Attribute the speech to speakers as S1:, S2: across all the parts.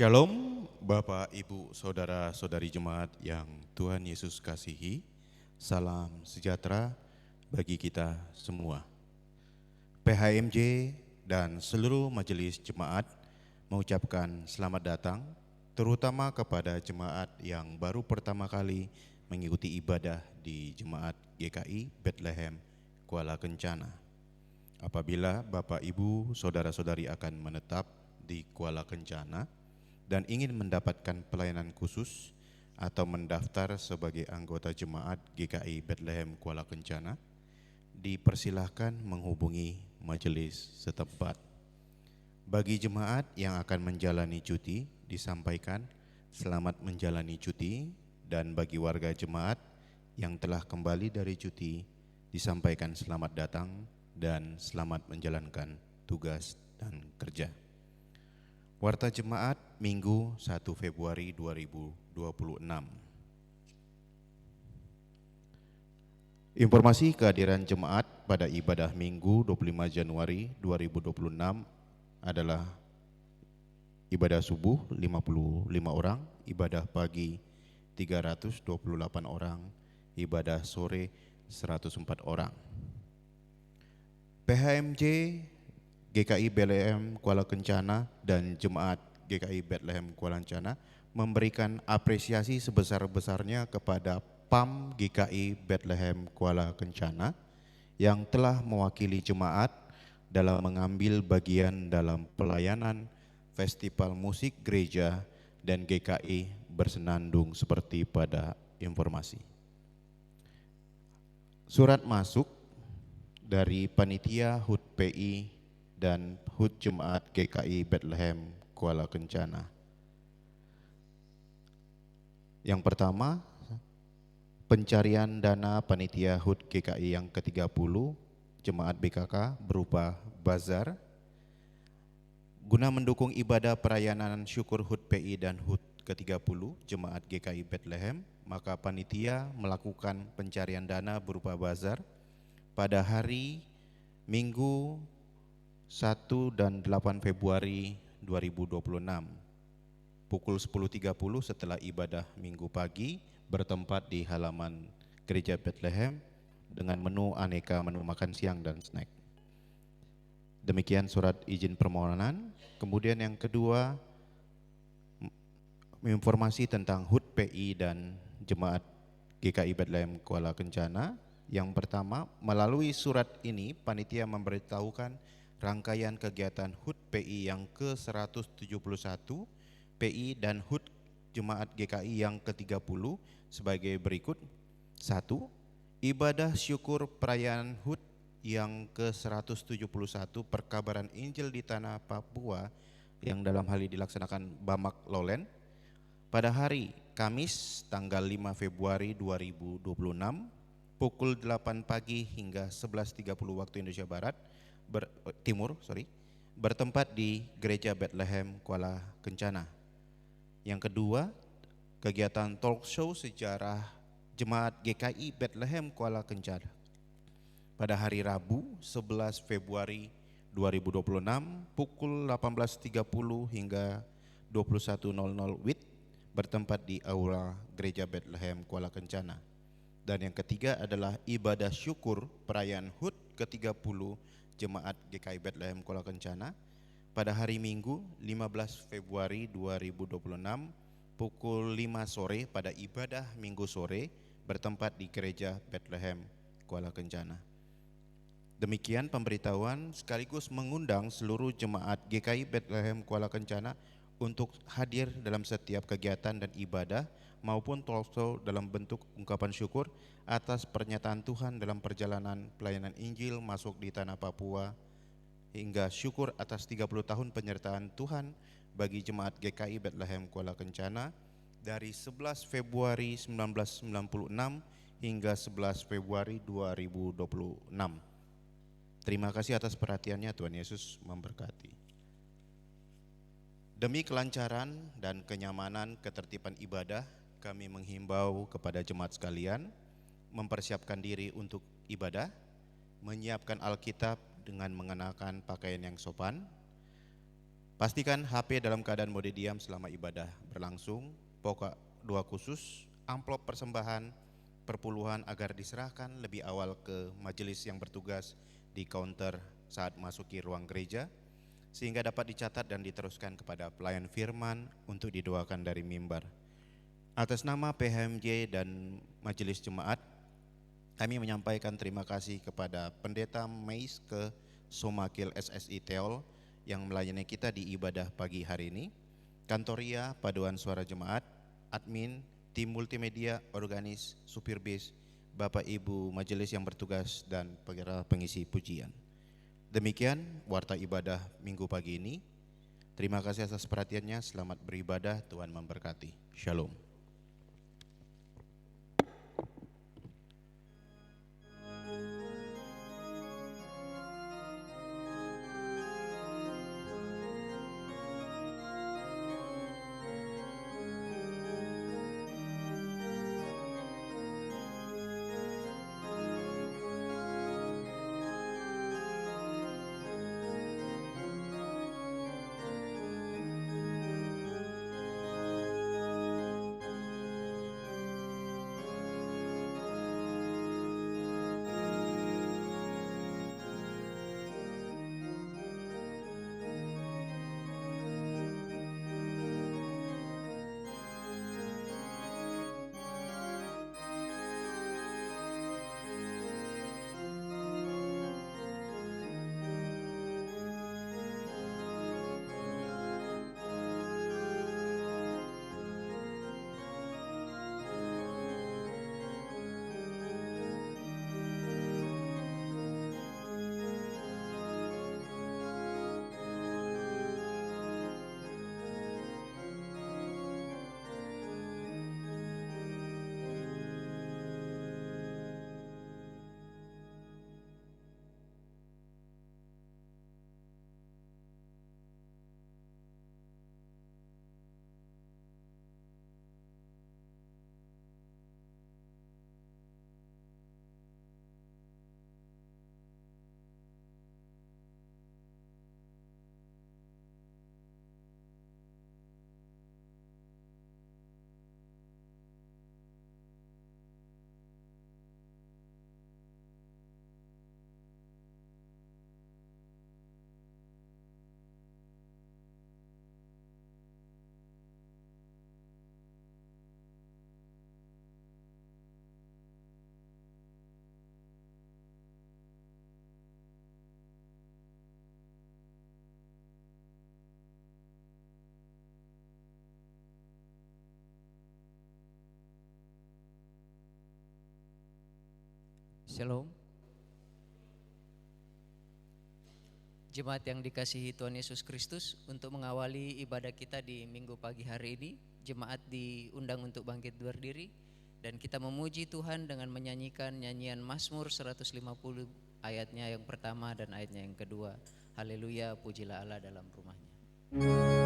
S1: Shalom Bapak, Ibu, Saudara-saudari jemaat yang Tuhan Yesus kasihi. Salam sejahtera bagi kita semua. PHMJ dan seluruh majelis jemaat mengucapkan selamat datang, terutama kepada jemaat yang baru pertama kali mengikuti ibadah di Jemaat GKI Bethlehem Kuala Kencana. Apabila Bapak, Ibu, Saudara-saudari akan menetap di Kuala Kencana dan ingin mendapatkan pelayanan khusus atau mendaftar sebagai anggota jemaat GKI Bethlehem Kuala Kencana, dipersilahkan menghubungi majelis setempat. Bagi jemaat yang akan menjalani cuti, disampaikan selamat menjalani cuti, dan bagi warga jemaat yang telah kembali dari cuti, disampaikan selamat datang dan selamat menjalankan tugas dan kerja. Warta Jemaat Minggu 1 Februari 2026. Informasi kehadiran jemaat pada ibadah Minggu 25 Januari 2026 adalah ibadah subuh 55 orang, ibadah pagi 328 orang, ibadah sore 104 orang. PHMJ GKI Bethlehem Kuala Kencana dan Jemaat GKI Bethlehem Kuala Kencana memberikan apresiasi sebesar-besarnya kepada PAM GKI Bethlehem Kuala Kencana yang telah mewakili jemaat dalam mengambil bagian dalam pelayanan festival musik gereja dan GKI bersenandung seperti pada informasi. Surat masuk dari Panitia HUT PI dan HUT Jemaat GKI Bethlehem Kuala Kencana. Yang pertama, pencarian dana Panitia HUT GKI yang ke-30 Jemaat BKK berupa bazar guna mendukung ibadah perayaan syukur HUT PI dan HUT ke-30 Jemaat GKI Bethlehem, maka panitia melakukan pencarian dana berupa bazar pada hari Minggu 1 dan 8 Februari 2026 pukul 10.30 setelah ibadah Minggu pagi bertempat di halaman Gereja Bethlehem dengan menu aneka menu makan siang dan snack. Demikian surat izin permohonan. Kemudian yang kedua, informasi tentang HUT PI dan Jemaat GKI Bethlehem Kuala Kencana. Yang pertama, melalui surat ini panitia memberitahukan rangkaian kegiatan HUT PI yang ke-171 PI dan HUT Jemaat GKI yang ke-30 sebagai berikut. 1. Ibadah syukur perayaan HUT yang ke-171 Perkabaran Injil di Tanah Papua yang dalam hal ini dilaksanakan Bamak Lowland pada hari Kamis tanggal 5 Februari 2026 pukul 8 pagi hingga 11.30 waktu Indonesia Barat Timur, bertempat di Gereja Bethlehem Kuala Kencana. Yang kedua, kegiatan talk show sejarah Jemaat GKI Bethlehem Kuala Kencana pada hari Rabu 11 Februari 2026 pukul 18.30 hingga 21.00 WIB bertempat di Aula Gereja Bethlehem Kuala Kencana. Dan yang ketiga adalah ibadah syukur perayaan HUT ke-30 Jemaat GKI Bethlehem Kuala Kencana pada hari Minggu 15 Februari 2026 pukul 5 sore pada ibadah Minggu sore bertempat di Gereja Bethlehem Kuala Kencana. Demikian pemberitahuan sekaligus mengundang seluruh jemaat GKI Bethlehem Kuala Kencana untuk hadir dalam setiap kegiatan dan ibadah maupun talk show dalam bentuk ungkapan syukur atas pernyataan Tuhan dalam perjalanan pelayanan Injil masuk di tanah Papua hingga syukur atas 30 tahun penyertaan Tuhan bagi jemaat GKI Bethlehem Kuala Kencana dari 11 Februari 1996 hingga 11 Februari 2026. Terima kasih atas perhatiannya, Tuhan Yesus memberkati. Demi kelancaran dan kenyamanan ketertiban ibadah, kami menghimbau kepada jemaat sekalian mempersiapkan diri untuk ibadah, menyiapkan Alkitab dengan mengenakan pakaian yang sopan, Pastikan HP dalam keadaan mode diam selama ibadah berlangsung. Pokok doa khusus, amplop persembahan, perpuluhan agar diserahkan lebih awal ke majelis yang bertugas di counter saat masuki ruang gereja, sehingga dapat dicatat dan diteruskan kepada pelayan firman untuk didoakan dari mimbar. Atas nama PHMJ dan Majelis Jemaat, kami menyampaikan terima kasih kepada Pendeta Mais ke Somakil SSI Teol yang melayani kita di ibadah pagi hari ini, Kantoria, Paduan Suara Jemaat, admin, tim multimedia, organis, supir bis, Bapak Ibu majelis yang bertugas dan pengisi pujian. Demikian warta ibadah minggu pagi ini. Terima kasih atas perhatiannya, selamat beribadah, Tuhan memberkati. Shalom.
S2: Shalom. Jemaat yang dikasihi Tuhan Yesus Kristus, untuk mengawali ibadah kita di minggu pagi hari ini, jemaat diundang untuk bangkit berdiri dan kita memuji Tuhan dengan menyanyikan nyanyian Mazmur 150 ayatnya yang pertama dan ayatnya yang kedua. Haleluya, pujilah Allah dalam rumahnya.
S3: Puji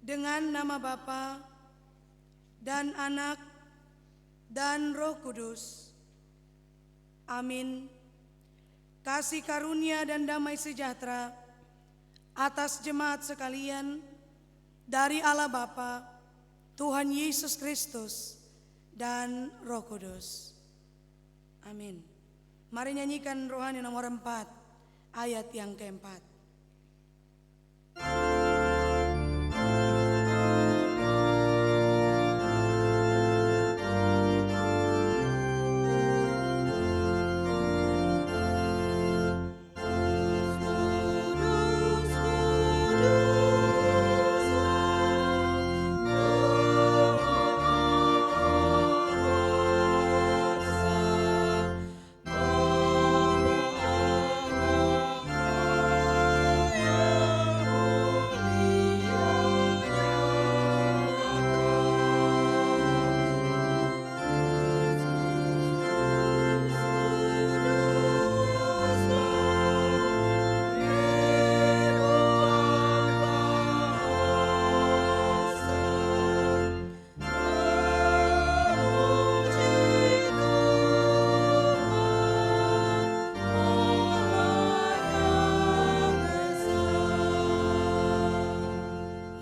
S3: Dengan nama Bapa dan Anak dan Roh Kudus. Amin. Kasih karunia dan damai sejahtera atas jemaat sekalian dari Allah Bapa, Tuhan Yesus Kristus, dan Roh Kudus. Amin. Mari nyanyikan rohani nomor 4, ayat yang keempat.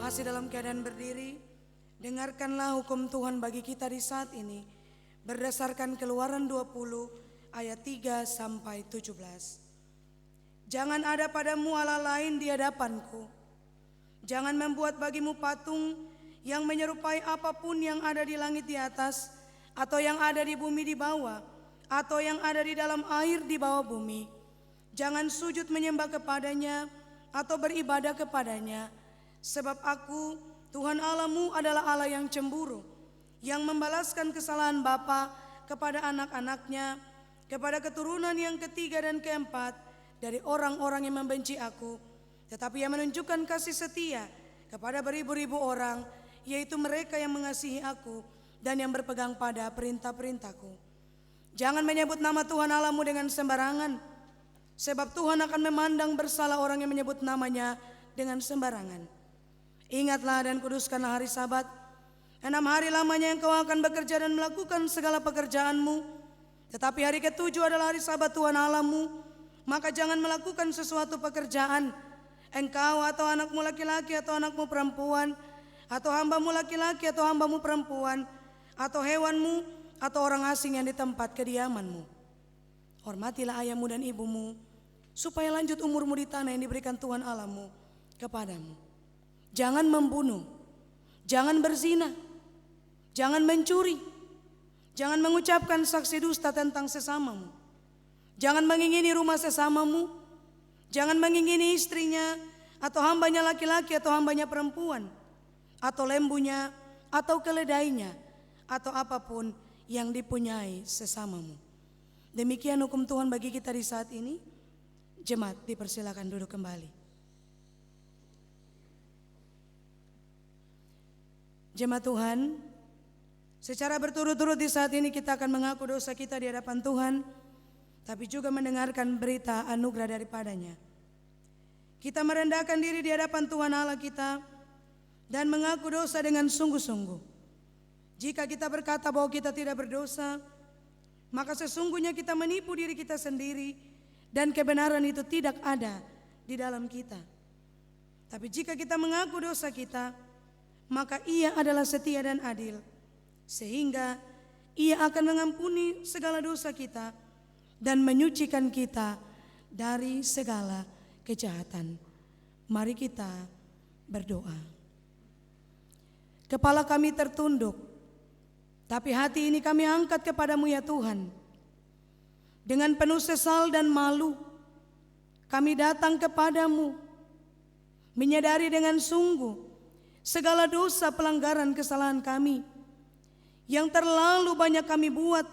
S3: Masih dalam keadaan berdiri, dengarkanlah hukum Tuhan bagi kita di saat ini berdasarkan Keluaran 20 ayat 3 sampai 17. Jangan ada padamu Allah lain di hadapanku. Jangan membuat bagimu patung yang menyerupai apapun yang ada di langit di atas, atau yang ada di bumi di bawah, atau yang ada di dalam air di bawah bumi. Jangan sujud menyembah kepadanya atau beribadah kepadanya. Sebab aku, Tuhan Allahmu, adalah Allah yang cemburu, yang membalaskan kesalahan bapa kepada anak-anaknya, kepada keturunan yang ketiga dan keempat dari orang-orang yang membenci aku, tetapi yang menunjukkan kasih setia kepada beribu-ribu orang, yaitu mereka yang mengasihi aku dan yang berpegang pada perintah-perintahku. Jangan menyebut nama Tuhan Allahmu dengan sembarangan, sebab Tuhan akan memandang bersalah orang yang menyebut namanya dengan sembarangan. Ingatlah dan kuduskanlah hari Sabat. 6 hari lamanya engkau akan bekerja dan melakukan segala pekerjaanmu. Tetapi hari ke-7 adalah hari Sabat Tuhan Allahmu. Maka jangan melakukan sesuatu pekerjaan, engkau atau anakmu laki-laki atau anakmu perempuan, atau hambamu laki-laki atau hambamu perempuan, atau hewanmu, atau orang asing yang di tempat kediamanmu. Hormatilah ayahmu dan ibumu, supaya lanjut umurmu di tanah yang diberikan Tuhan Allahmu kepadamu. Jangan membunuh, jangan berzina, jangan mencuri, jangan mengucapkan saksi dusta tentang sesamamu, jangan mengingini rumah sesamamu, jangan mengingini istrinya atau hambanya laki-laki atau hambanya perempuan, atau lembunya atau keledainya, atau apapun yang dipunyai sesamamu. Demikian hukum Tuhan bagi kita di saat ini. Jemaat dipersilakan duduk kembali. Jemaat Tuhan, secara berturut-turut di saat ini kita akan mengaku dosa kita di hadapan Tuhan, tapi juga mendengarkan berita anugerah daripadanya. Kita merendahkan diri di hadapan Tuhan Allah kita dan mengaku dosa dengan sungguh-sungguh. Jika kita berkata bahwa kita tidak berdosa, maka sesungguhnya kita menipu diri kita sendiri dan kebenaran itu tidak ada di dalam kita. Tapi jika kita mengaku dosa kita, maka Ia adalah setia dan adil, sehingga Ia akan mengampuni segala dosa kita dan menyucikan kita dari segala kejahatan. Mari kita berdoa. Kepala kami tertunduk, tapi hati ini kami angkat kepadamu ya Tuhan. Dengan penuh sesal dan malu, kami datang kepadamu, menyadari dengan sungguh segala dosa pelanggaran kesalahan kami yang terlalu banyak kami buat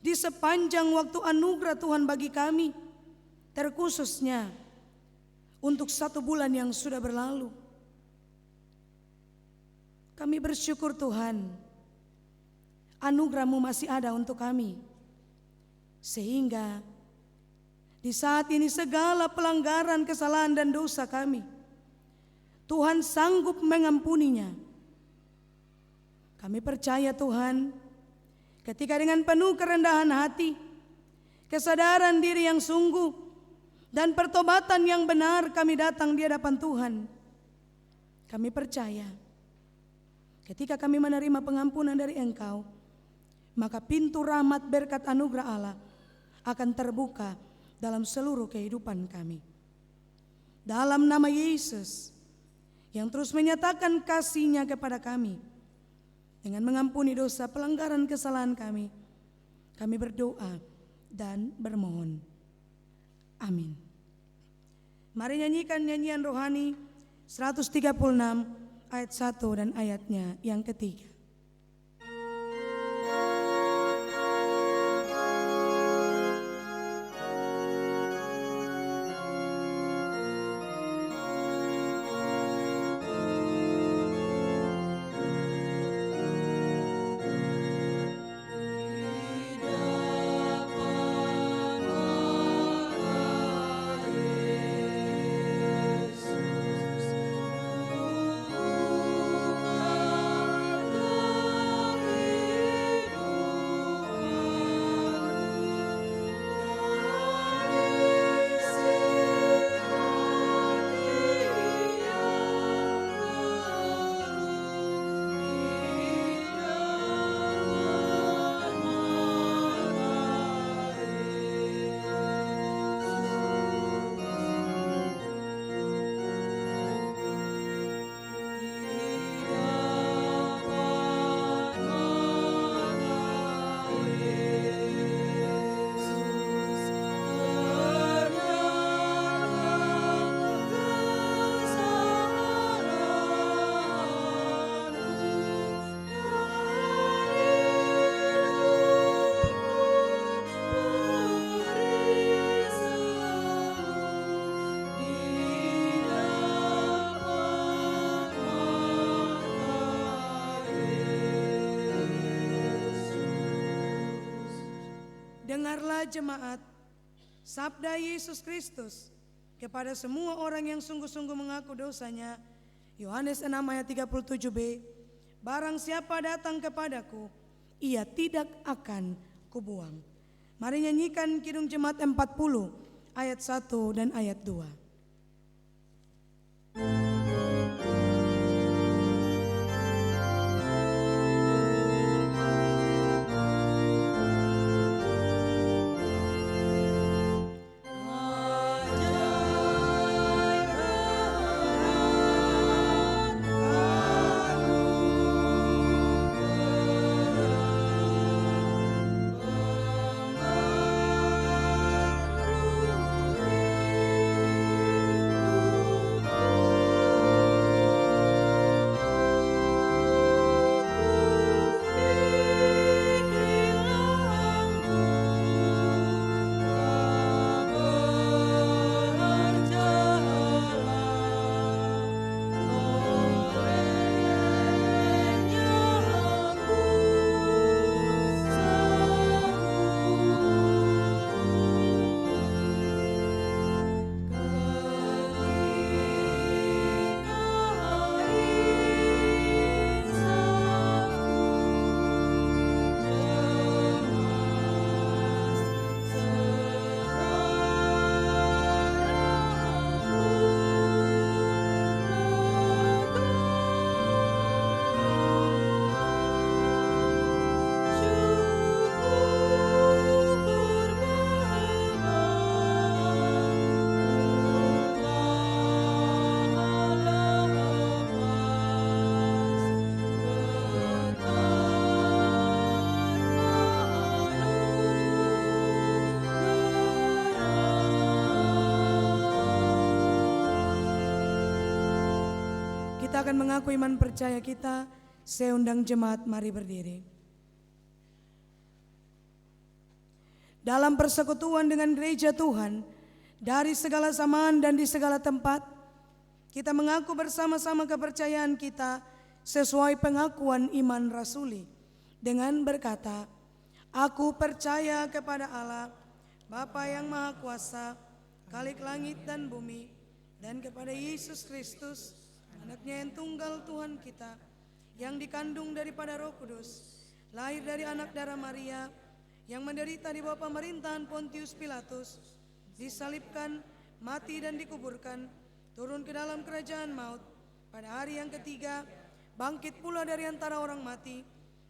S3: di sepanjang waktu anugerah Tuhan bagi kami, terkhususnya untuk 1 bulan yang sudah berlalu. Kami bersyukur Tuhan, anugerah-Mu masih ada untuk kami, sehingga di saat ini segala pelanggaran, kesalahan dan dosa kami Tuhan sanggup mengampuninya. Kami percaya Tuhan, ketika dengan penuh kerendahan hati, kesadaran diri yang sungguh, dan pertobatan yang benar kami datang di hadapan Tuhan. Kami percaya ketika kami menerima pengampunan dari Engkau, maka pintu rahmat berkat anugerah Allah akan terbuka dalam seluruh kehidupan kami. Dalam nama Yesus yang terus menyatakan kasih-Nya kepada kami dengan mengampuni dosa pelanggaran kesalahan kami berdoa dan bermohon. Amin. Mari nyanyikan nyanyian rohani 136 ayat 1 dan ayatnya yang ketiga. Dengarlah jemaat sabda Yesus Kristus kepada semua orang yang sungguh-sungguh mengaku dosanya. Yohanes 6 ayat 37b, barang siapa datang kepadaku, ia tidak akan kubuang. Mari nyanyikan Kidung Jemaat 40 ayat 1 dan ayat 2. Kita akan mengaku iman percaya kita. Saya undang jemaat, mari berdiri. Dalam persekutuan dengan gereja Tuhan, dari segala zaman dan di segala tempat, kita mengaku bersama-sama kepercayaan kita sesuai pengakuan iman rasuli dengan berkata, aku percaya kepada Allah, Bapa yang Maha Kuasa, Khalik langit dan bumi, dan kepada Yesus Kristus, Anaknya yang tunggal Tuhan kita, yang dikandung daripada Roh Kudus, lahir dari anak darah Maria, yang menderita di bawah pemerintahan Pontius Pilatus, disalibkan, mati dan dikuburkan, turun ke dalam kerajaan maut, pada hari yang ketiga bangkit pula dari antara orang mati,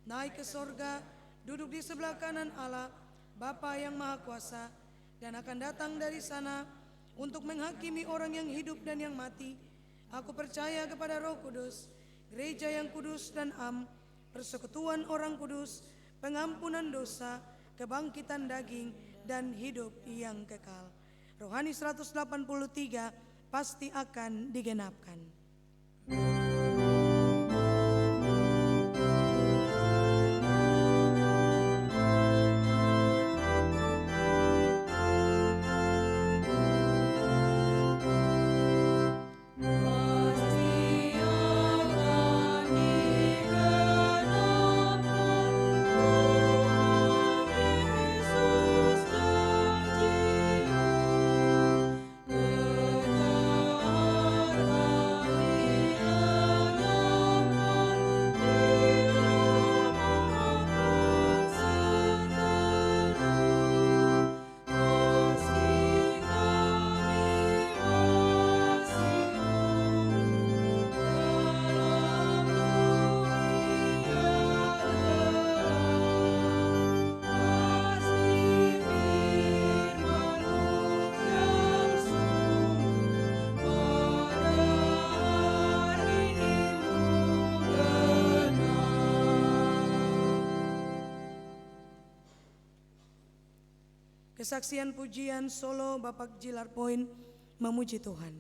S3: naik ke sorga, duduk di sebelah kanan Allah Bapa yang Maha Kuasa, dan akan datang dari sana untuk menghakimi orang yang hidup dan yang mati. Aku percaya kepada Roh Kudus, gereja yang kudus dan am, persekutuan orang kudus, pengampunan dosa, kebangkitan daging, dan hidup yang kekal. Rohani 183 pasti akan digenapkan. Kesaksian pujian solo Bapak Jilar Point memuji Tuhan.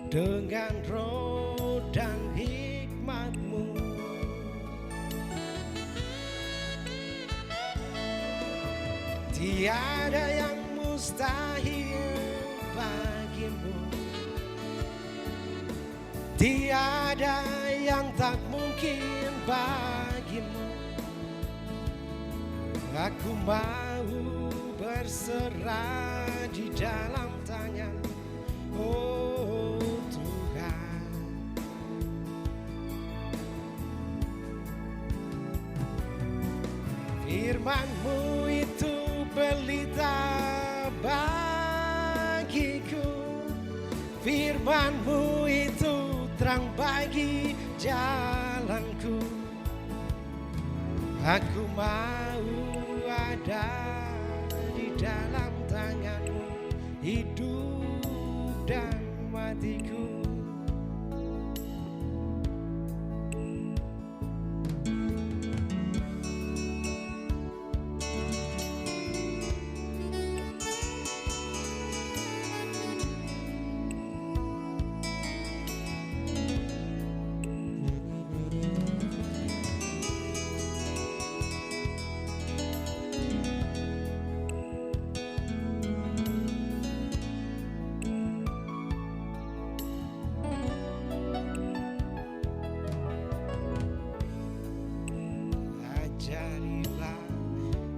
S4: Dengan roh dan hikmat-Mu, tiada yang mustahil bagi-Mu, tiada yang tak mungkin bagi-Mu. Aku mau berserah di dalam tangan-Mu, oh Tuhan. Firman-Mu itu pelita bagiku, firman-Mu itu terang bagi jalanku. Aku mau ada di dalam tangan-Mu hidupku. dan matiku. Ajarilah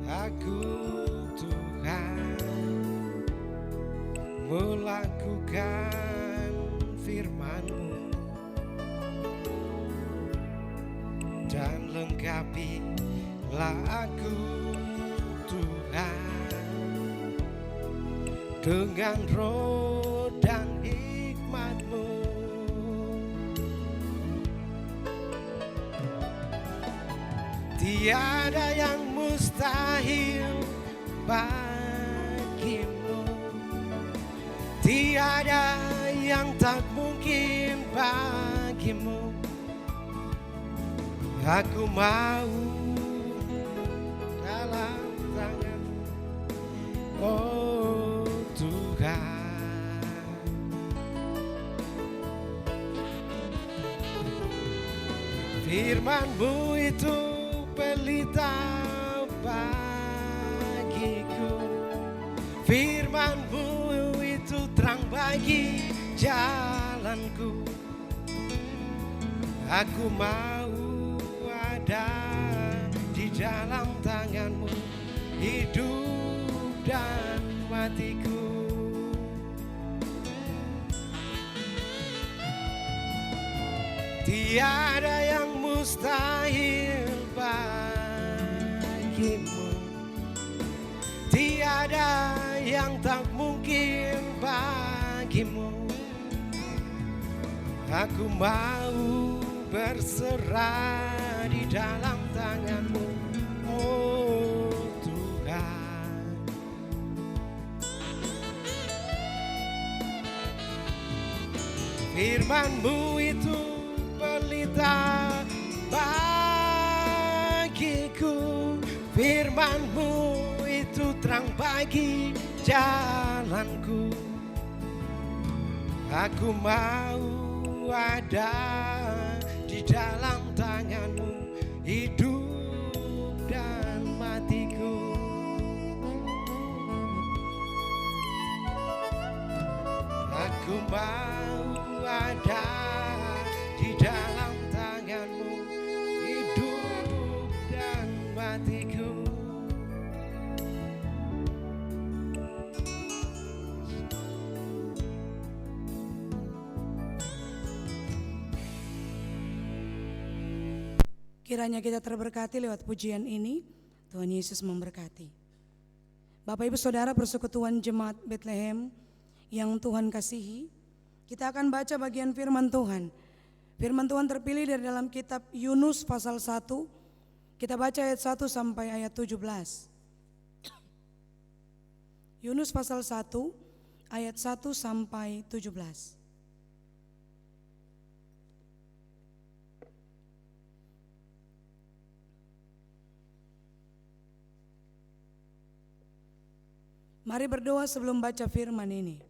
S4: aku Tuhan melakukan firman-Mu dan lengkapilah aku Tuhan dengan roh dan hikmat-Mu. Tiada yang mustahil bagimu, tiada yang tak mungkin bagimu. Aku mau dalam tangan-Mu, oh Tuhan. Firman-Mu itu pelita bagiku, firman-Mu itu terang bagi jalanku. Aku mau ada di dalam tangan-Mu, hidup dan matiku. Tiada yang mustahil bagimu, tiada yang tak mungkin bagimu. Aku mau berserah di dalam tangan-Mu, oh Tuhan. Firman-Mu itu pelita bagiku, firman-Mu itu terang bagi jalanku. Aku mau ada di dalam tangan-Mu, hidup dan matiku. Aku mau ada di dalam tangan-Mu, hidup dan matiku.
S3: Kiranya kita terberkati lewat pujian ini. Tuhan Yesus memberkati. Bapak Ibu Saudara persekutuan Jemaat Bethlehem yang Tuhan kasihi, kita akan baca bagian firman Tuhan. Firman Tuhan terpilih dari dalam kitab Yunus pasal 1. Kita baca ayat 1 sampai ayat 17. Yunus pasal 1 ayat 1 sampai 17. Mari berdoa sebelum baca firman ini.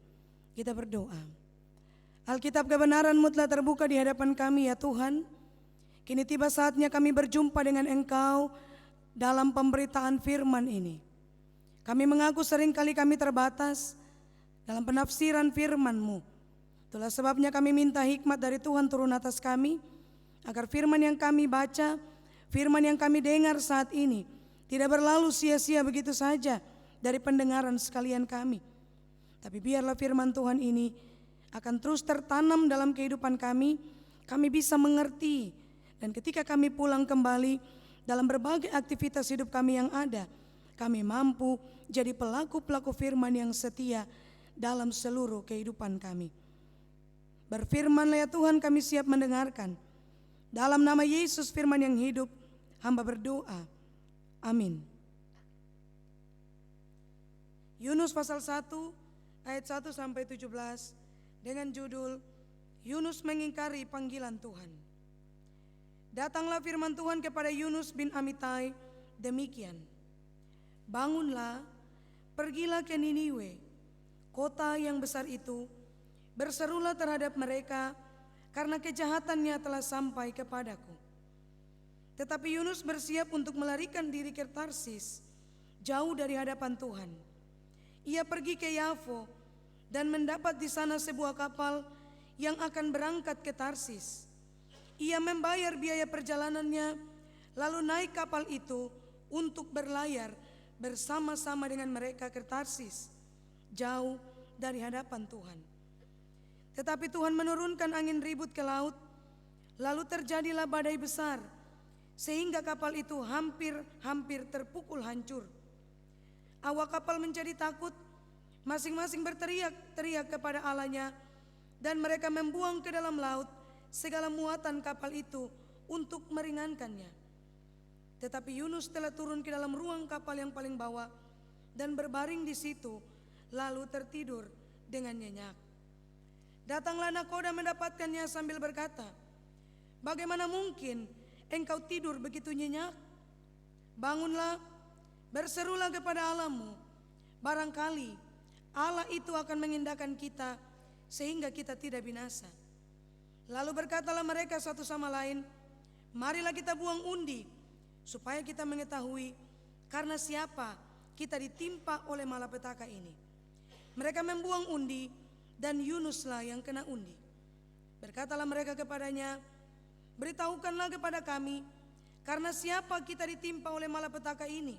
S3: Kita berdoa. Alkitab kebenaran-Mu telah terbuka di hadapan kami ya Tuhan. Kini tiba saatnya kami berjumpa dengan Engkau dalam pemberitaan firman ini. Kami mengaku seringkali kami terbatas dalam penafsiran firman-Mu. Itulah sebabnya kami minta hikmat dari Tuhan turun atas kami, agar firman yang kami baca, firman yang kami dengar saat ini tidak berlalu sia-sia begitu saja dari pendengaran sekalian kami. Tapi biarlah firman Tuhan ini akan terus tertanam dalam kehidupan kami bisa mengerti. Dan ketika kami pulang kembali dalam berbagai aktivitas hidup kami yang ada, kami mampu jadi pelaku-pelaku firman yang setia dalam seluruh kehidupan kami. Berfirmanlah ya Tuhan, kami siap mendengarkan. Dalam nama Yesus firman yang hidup, hamba berdoa. Amin. Yunus pasal 1 ayat 1 sampai 17. dengan judul Yunus mengingkari panggilan Tuhan. Datanglah firman Tuhan kepada Yunus bin Amittai demikian. Bangunlah, pergilah ke Niniwe, kota yang besar itu, berserulah terhadap mereka karena kejahatannya telah sampai kepadaku. Tetapi Yunus bersiap untuk melarikan diri ke Tarsis, jauh dari hadapan Tuhan. Ia pergi ke Yafo dan mendapat di sana sebuah kapal yang akan berangkat ke Tarsis. Ia membayar biaya perjalanannya, lalu naik kapal itu untuk berlayar bersama-sama dengan mereka ke Tarsis, jauh dari hadapan Tuhan. Tetapi Tuhan menurunkan angin ribut ke laut, lalu terjadilah badai besar, sehingga kapal itu hampir terpukul hancur. Awak kapal menjadi takut, masing-masing berteriak-teriak kepada Allahnya, dan mereka membuang ke dalam laut segala muatan kapal itu untuk meringankannya. Tetapi Yunus telah turun ke dalam ruang kapal yang paling bawah dan berbaring di situ, lalu tertidur dengan nyenyak. Datanglah nakoda mendapatkannya sambil berkata, "Bagaimana mungkin engkau tidur begitu nyenyak? Bangunlah, berserulah kepada Allahmu. Barangkali Allah itu akan mengindahkan kita sehingga kita tidak binasa." Lalu berkatalah mereka satu sama lain, "Marilah kita buang undi supaya kita mengetahui karena siapa kita ditimpa oleh malapetaka ini." Mereka membuang undi dan Yunuslah yang kena undi. Berkatalah mereka kepadanya, "Beritahukanlah kepada kami karena siapa kita ditimpa oleh malapetaka ini.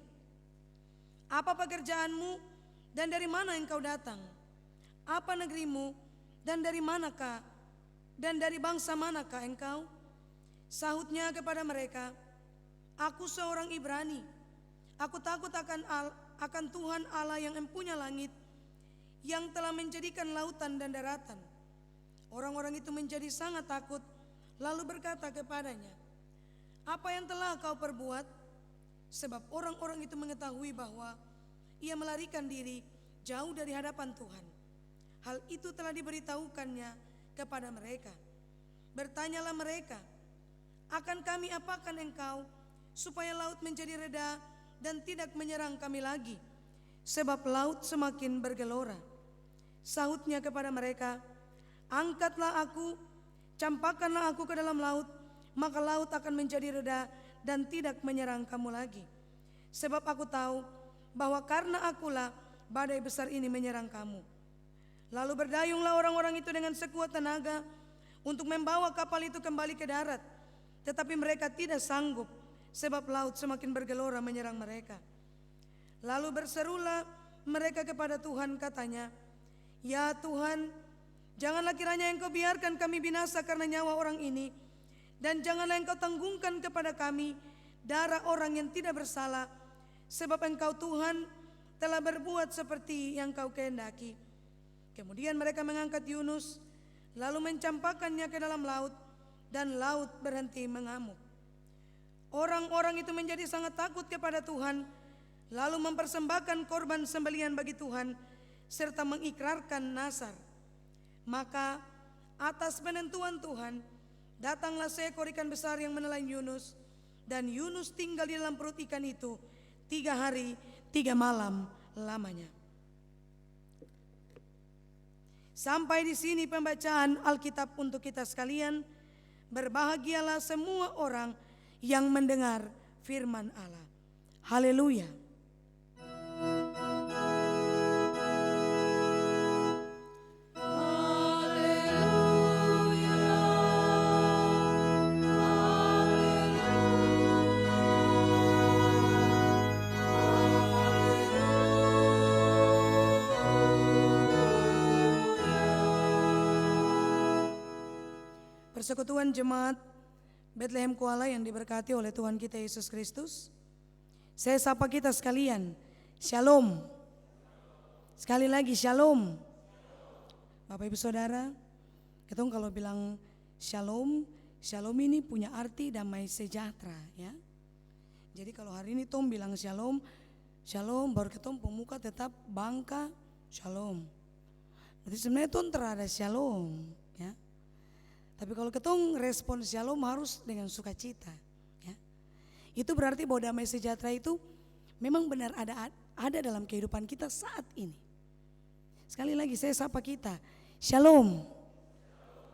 S3: Apa pekerjaanmu dan dari mana engkau datang? Apa negerimu dan dari manakah dan dari bangsa manakah engkau?" Sahutnya kepada mereka, "Aku seorang Ibrani. Aku takut akan Tuhan Allah yang empunya langit, yang telah menjadikan lautan dan daratan." Orang-orang itu menjadi sangat takut, lalu berkata kepadanya, "Apa yang telah kau perbuat?" Sebab orang-orang itu mengetahui bahwa ia melarikan diri jauh dari hadapan Tuhan. Hal itu telah diberitahukannya kepada mereka. Bertanyalah mereka, "Akan kami apakan engkau supaya laut menjadi reda dan tidak menyerang kami lagi? Sebab laut semakin bergelora." Sahutnya kepada mereka, "Angkatlah aku, campakkanlah aku ke dalam laut, maka laut akan menjadi reda dan tidak menyerang kamu lagi. Sebab aku tahu bahwa karena akulah badai besar ini menyerang kamu." Lalu berdayunglah orang-orang itu dengan sekuat tenaga untuk membawa kapal itu kembali ke darat. Tetapi mereka tidak sanggup, sebab laut semakin bergelora menyerang mereka. Lalu berserulah mereka kepada Tuhan, katanya, "Ya Tuhan, janganlah kiranya Engkau biarkan kami binasa karena nyawa orang ini, dan janganlah Engkau tanggungkan kepada kami darah orang yang tidak bersalah, sebab Engkau Tuhan telah berbuat seperti yang Kau kehendaki." Kemudian mereka mengangkat Yunus, lalu mencampakkannya ke dalam laut, dan laut berhenti mengamuk. Orang-orang itu menjadi sangat takut kepada Tuhan, lalu mempersembahkan korban sembelihan bagi Tuhan, serta mengikrarkan nazar. Maka atas penentuan Tuhan, datanglah seekor ikan besar yang menelan Yunus, dan Yunus tinggal di dalam perut ikan itu 3 hari 3 malam lamanya. Sampai di sini pembacaan Alkitab untuk kita sekalian. Berbahagialah semua orang yang mendengar firman Allah. Haleluya. Persekutuan Jemaat Bethlehem Kuala yang diberkati oleh Tuhan kita Yesus Kristus, saya sapa kita sekalian, Shalom. Sekali lagi Shalom. Bapak Ibu Saudara, kita kalau bilang Shalom, Shalom ini punya arti damai sejahtera, ya. Jadi kalau hari ini Tom bilang Shalom, Shalom, baru ketemu pemuka tetap bangka Shalom. Berarti sebenarnya Tuhan terada shalom, ya. Tapi kalau ketong respon shalom harus dengan sukacita, ya. Itu berarti bahwa damai sejahtera itu memang benar ada dalam kehidupan kita saat ini. Sekali lagi saya sapa kita, shalom.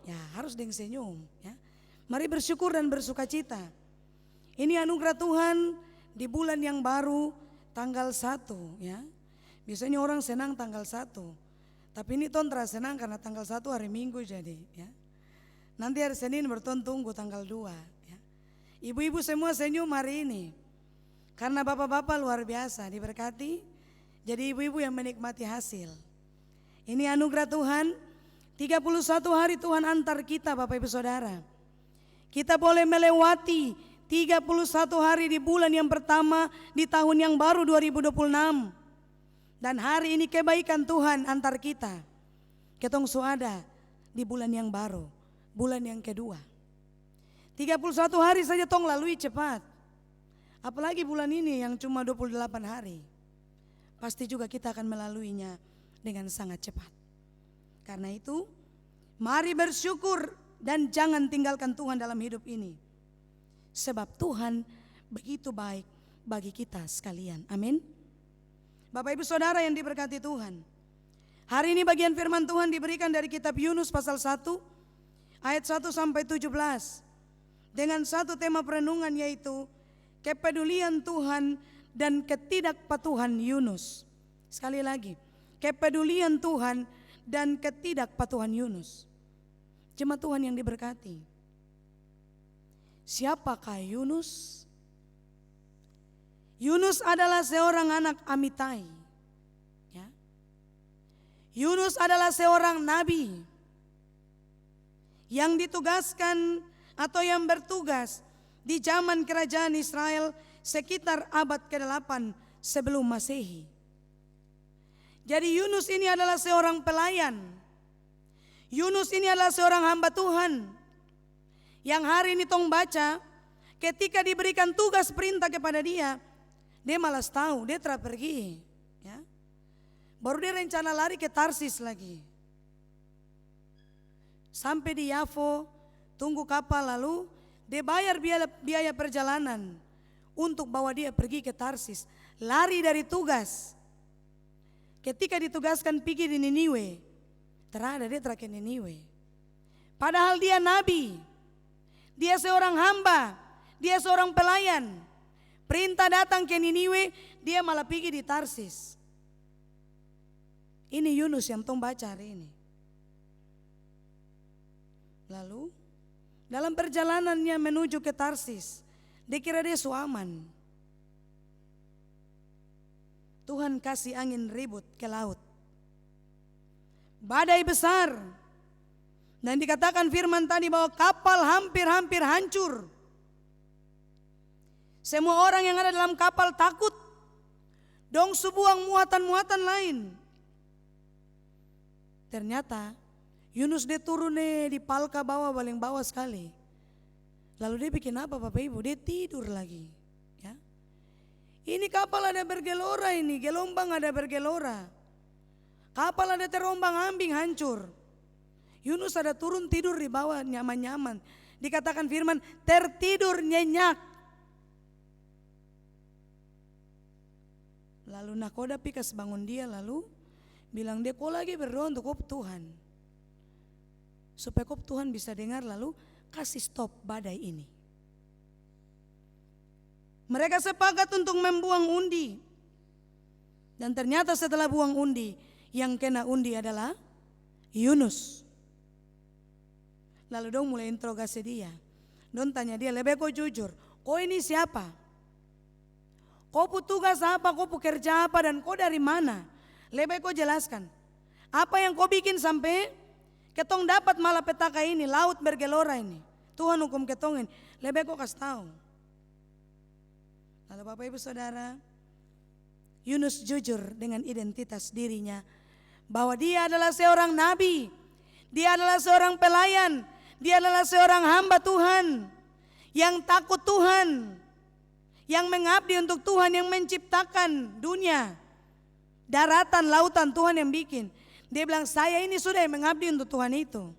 S3: Ya, harus dengan senyum, ya. Mari bersyukur dan bersukacita. Ini anugerah Tuhan di bulan yang baru tanggal 1, ya. Biasanya orang senang tanggal 1. Tapi ini Tuhan terasa senang karena tanggal 1 hari Minggu jadi, ya. Nanti hari Senin berton tunggu tanggal 2, ya. Ibu-ibu semua senyum hari ini. Karena bapak-bapak luar biasa diberkati. Jadi ibu-ibu yang menikmati hasil. Ini anugerah Tuhan. 31 hari Tuhan antar kita Bapak Ibu Saudara. Kita boleh melewati 31 hari di bulan yang pertama di tahun yang baru 2026. Dan hari ini kebaikan Tuhan antar kita. Ketong suada di bulan yang baru, bulan yang kedua. 31 hari saja tong lalui cepat. Apalagi bulan ini yang cuma 28 hari. Pasti juga kita akan melaluinya dengan sangat cepat. Karena itu, mari bersyukur dan jangan tinggalkan Tuhan dalam hidup ini. Sebab Tuhan begitu baik bagi kita sekalian. Amin. Bapak Ibu Saudara yang diberkati Tuhan. Hari ini bagian firman Tuhan diberikan dari kitab Yunus pasal 1 ayat 1 sampai 17. Dengan satu tema perenungan yaitu kepedulian Tuhan dan ketidakpatuhan Yunus. Sekali lagi, kepedulian Tuhan dan ketidakpatuhan Yunus. Jemaat Tuhan yang diberkati. Siapakah Yunus? Yunus adalah seorang anak Amitai. Ya. Yunus adalah seorang nabi yang ditugaskan atau yang bertugas di zaman kerajaan Israel sekitar abad ke-8 sebelum Masehi. Jadi Yunus ini adalah seorang pelayan. Yunus ini adalah seorang hamba Tuhan. Yang hari ini tong baca, ketika diberikan tugas perintah kepada dia malas tahu, dia telah pergi. Ya. Baru dia rencana lari ke Tarsis lagi. Sampai di Yafo, tunggu kapal lalu dia bayar biaya perjalanan untuk bawa dia pergi ke Tarsis. Lari dari tugas. Ketika ditugaskan pergi di Niniwe, terada dia ke Niniwe. Padahal dia nabi, dia seorang hamba, dia seorang pelayan. Perintah datang ke Niniwe, dia malah pergi di Tarsis. Ini Yunus yang tong baca hari ini. Lalu dalam perjalanannya menuju ke Tarsis, dia kira dia aman. Tuhan kasih angin ribut ke laut. Badai besar. Dan dikatakan firman tadi bahwa kapal hampir-hampir hancur. Semua orang yang ada dalam kapal takut. Dong sebuang muatan-muatan lain. Ternyata Yunus dia turun di palka bawah, paling bawah sekali. Lalu dia bikin apa Bapak Ibu? Dia tidur lagi. Ya. Ini kapal ada bergelora ini, gelombang ada bergelora. Kapal ada terombang ambing hancur. Yunus ada turun tidur di bawah nyaman-nyaman. Dikatakan firman tertidur nyenyak. Lalu nakoda pikas bangun dia lalu bilang dia kau lagi berdoa untuk kop Tuhan. Supaya kop Tuhan bisa dengar lalu kasih stop badai ini. Mereka sepakat untuk membuang undi. Dan ternyata setelah buang undi, yang kena undi adalah Yunus. Lalu dong mulai interogasi dia. Dong tanya dia, lebih kau jujur, kau ini siapa? Kau tugas apa, kau kerja apa, dan kau dari mana? Lebih kau jelaskan. Apa yang kau bikin sampai ketong dapat malapetaka ini, laut bergelora ini. Tuhan hukum ketong ini, lebih kau kasih tahu. Lalu Bapak Ibu Saudara, Yunus jujur dengan identitas dirinya. Bahwa dia adalah seorang nabi, dia adalah seorang pelayan, dia adalah seorang hamba Tuhan. Yang takut Tuhan, yang mengabdi untuk Tuhan yang menciptakan dunia, daratan, lautan, Tuhan yang bikin. Dia bilang, saya ini sudah yang mengabdi untuk Tuhan itu.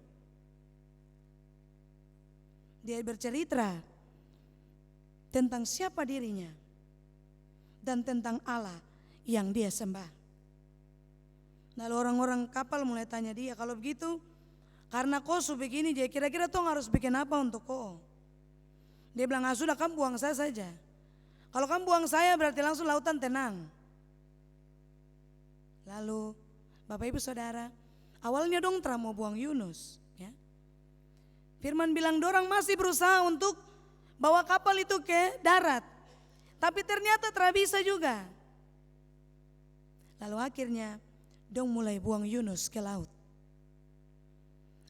S3: Dia bercerita tentang siapa dirinya dan tentang Allah yang dia sembah. Lalu orang-orang kapal mulai tanya dia, kalau begitu karena kau begini, dia kira-kira tong harus bikin apa untuk kau? Dia bilang, sudah kamu buang saya saja. Kalau kamu buang saya berarti langsung lautan tenang. Lalu Bapak Ibu Saudara, awalnya dong mau buang Yunus. Ya. Firman bilang dorang masih berusaha untuk bawa kapal itu ke darat. Tapi ternyata tidak bisa juga. Lalu akhirnya dong mulai buang Yunus ke laut.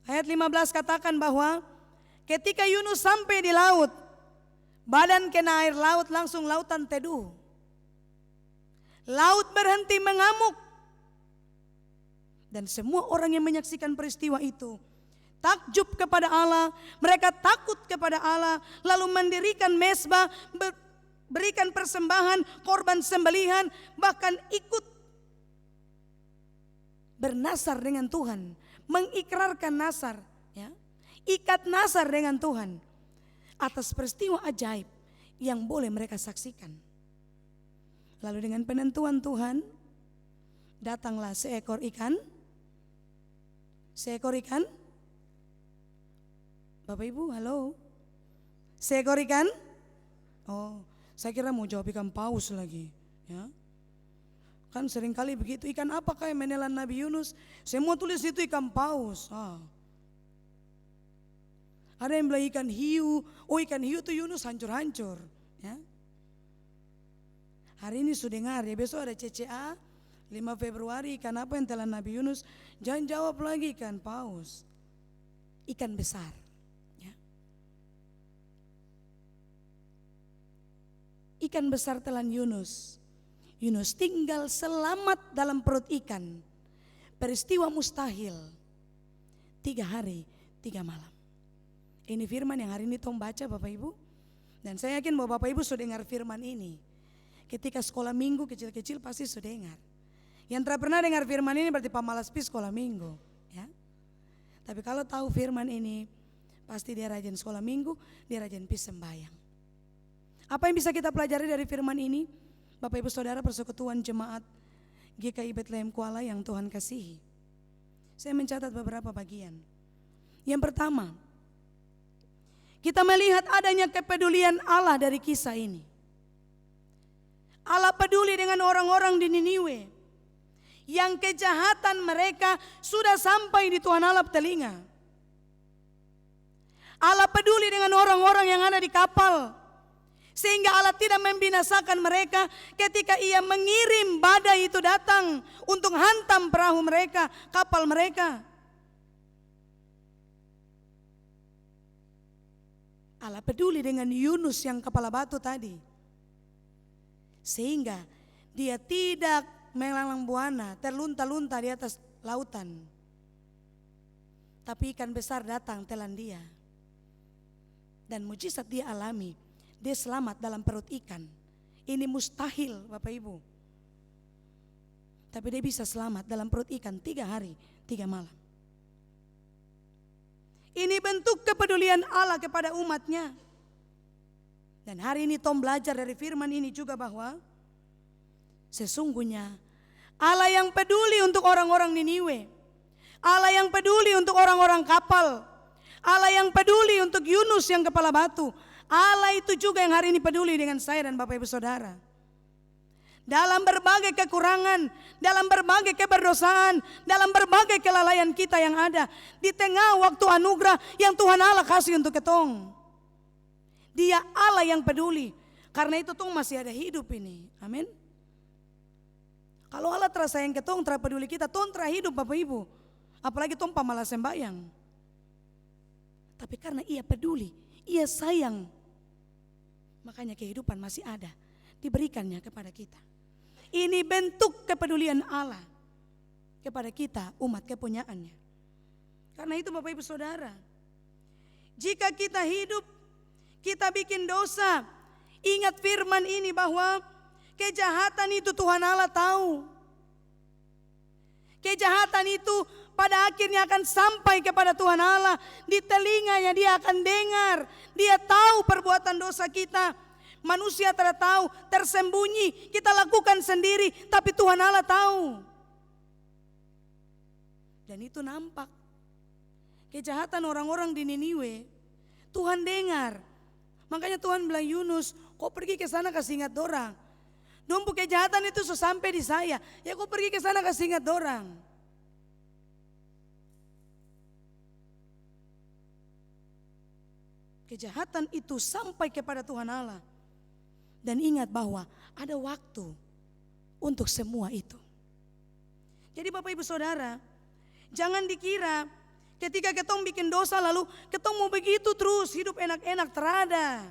S3: Ayat 15 katakan bahwa ketika Yunus sampai di laut, badan kena air laut, langsung lautan teduh. Laut berhenti mengamuk. Dan semua orang yang menyaksikan peristiwa itu takjub kepada Allah, mereka takut kepada Allah, lalu mendirikan mezbah, berikan persembahan, korban sembelihan, bahkan ikut bernasar dengan Tuhan, mengikrarkan nasar, ya, ikat nasar dengan Tuhan atas peristiwa ajaib yang boleh mereka saksikan. Lalu dengan penentuan Tuhan, datanglah seekor ikan. Bapak Ibu, halo. Seekor ikan? Oh, saya kira mau jawab ikan paus lagi, ya. Kan seringkali begitu, ikan apakah yang menelan Nabi Yunus? Semua tulis itu ikan paus. Ada yang bilang ikan hiu. Oh, ikan hiu itu Yunus hancur-hancur, ya. Hari ini sudah dengar ya, besok ada CCA 5 Februari, ikan apa yang telan Nabi Yunus? Jangan jawab lagi ikan paus, ikan besar, ya. Ikan besar telan Yunus. Yunus tinggal selamat dalam perut ikan. Peristiwa mustahil. 3 hari 3 malam. Ini firman yang hari ini Tom baca Bapak Ibu. Dan saya yakin bahwa Bapak Ibu sudah dengar firman ini. Ketika sekolah minggu kecil-kecil pasti sudah dengar. Yang tidak pernah dengar firman ini berarti pamalas pi sekolah minggu, ya. Tapi kalau tahu firman ini, pasti dia rajin sekolah minggu, dia rajin pi sembahyang. Apa yang bisa kita pelajari dari firman ini? Bapak Ibu Saudara, persekutuan jemaat GKI Bethlehem Kuala yang Tuhan kasihi. Saya mencatat beberapa bagian. Yang pertama, kita melihat adanya kepedulian Allah dari kisah ini. Allah peduli dengan orang-orang di Niniwe yang kejahatan mereka sudah sampai di Tuhan Allah telinga. Allah peduli dengan orang-orang yang ada di kapal, sehingga Allah tidak membinasakan mereka ketika Ia mengirim badai itu datang untuk hantam perahu mereka, kapal mereka. Allah peduli dengan Yunus yang kepala batu tadi, sehingga dia tidak melalang buana, terlunta-lunta di atas lautan. Tapi ikan besar datang telan dia. Dan mujizat dia alami, dia selamat dalam perut ikan. Ini mustahil Bapak Ibu. Tapi dia bisa selamat dalam perut ikan 3 hari 3 malam. Ini bentuk kepedulian Allah kepada umatnya. Dan hari ini Tom belajar dari firman ini juga bahwa sesungguhnya Allah yang peduli untuk orang-orang Niniwe, Allah yang peduli untuk orang-orang kapal, Allah yang peduli untuk Yunus yang kepala batu, Allah itu juga yang hari ini peduli dengan saya dan Bapak Ibu Saudara. Dalam berbagai kekurangan, dalam berbagai keberdosaan, dalam berbagai kelalaian kita yang ada, di tengah waktu anugerah yang Tuhan Allah kasih untuk ketong, Dia Allah yang peduli. Karena itu tong masih ada hidup ini, amin. Kalau Allah terasa sayang ketong, terasa peduli kita, tong terasa hidup Bapak Ibu. Apalagi tong pamalas sembahyang. Tapi karena Ia peduli, Ia sayang, makanya kehidupan masih ada, diberikannya kepada kita. Ini bentuk kepedulian Allah kepada kita, umat kepunyaannya. Karena itu Bapak Ibu Saudara, jika kita hidup, kita bikin dosa, ingat firman ini bahwa kejahatan itu Tuhan Allah tahu. Kejahatan itu pada akhirnya akan sampai kepada Tuhan Allah. Di telinganya dia akan dengar. Dia tahu perbuatan dosa kita. Manusia tidak tahu, tersembunyi. Kita lakukan sendiri, tapi Tuhan Allah tahu. Dan itu nampak. Kejahatan orang-orang di Niniwe, Tuhan dengar. Makanya Tuhan bilang, Yunus, kau pergi ke sana kasih ingat dorang. Dompu kejahatan itu sudah sampai di saya. Ya kau pergi ke sana kasih ingat dorang. Kejahatan itu sampai kepada Tuhan Allah. Dan ingat bahwa ada waktu untuk semua itu. Jadi Bapak Ibu Saudara, jangan dikira ketika ketong bikin dosa lalu ketong mau begitu terus hidup enak-enak, terada.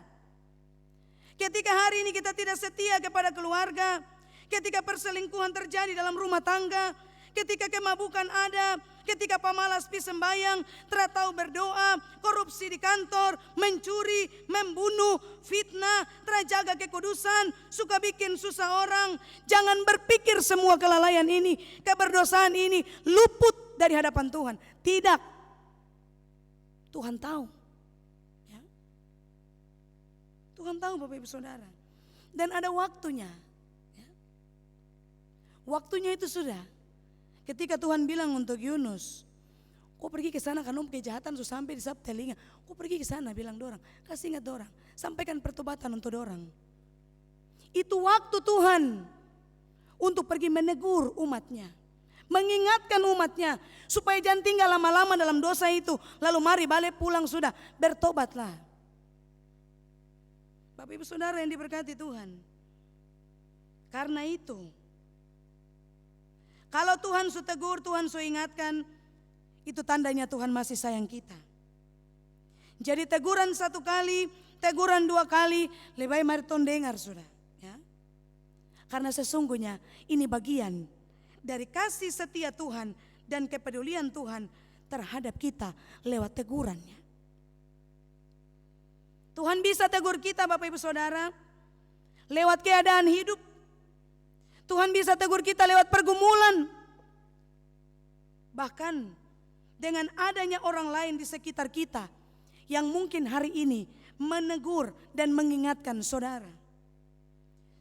S3: Ketika hari ini kita tidak setia kepada keluarga, ketika perselingkuhan terjadi dalam rumah tangga, ketika kemabukan ada, ketika pemalas pi sembayang, tidak tahu berdoa, korupsi di kantor, mencuri, membunuh, fitnah, tidak jaga kekudusan, suka bikin susah orang. Jangan berpikir semua kelalaian ini, keberdosaan ini luput dari hadapan Tuhan. Tidak. Tuhan tahu. Ya. Tuhan tahu Bapak Ibu Saudara. Dan ada waktunya. Ya. Waktunya itu sudah. Ketika Tuhan bilang untuk Yunus, kau pergi ke sana karena kejahatan sudah sampai di sab telinga. Kau pergi ke sana bilang dorang, kasih ingat dorang, sampaikan pertobatan untuk dorang. Itu waktu Tuhan untuk pergi menegur umatnya, mengingatkan umatnya supaya jangan tinggal lama-lama dalam dosa itu. Lalu mari balik pulang sudah, bertobatlah. Bapak Ibu Saudara yang diberkati Tuhan. Karena itu, kalau Tuhan su tegur, Tuhan su ingatkan, itu tandanya Tuhan masih sayang kita. Jadi teguran satu kali, teguran dua kali, lebih baik mari ton dengar sudah. Ya. Karena sesungguhnya ini bagian dari kasih setia Tuhan dan kepedulian Tuhan terhadap kita lewat tegurannya. Tuhan bisa tegur kita Bapak Ibu Saudara lewat keadaan hidup. Tuhan bisa tegur kita lewat pergumulan. Bahkan dengan adanya orang lain di sekitar kita yang mungkin hari ini menegur dan mengingatkan saudara.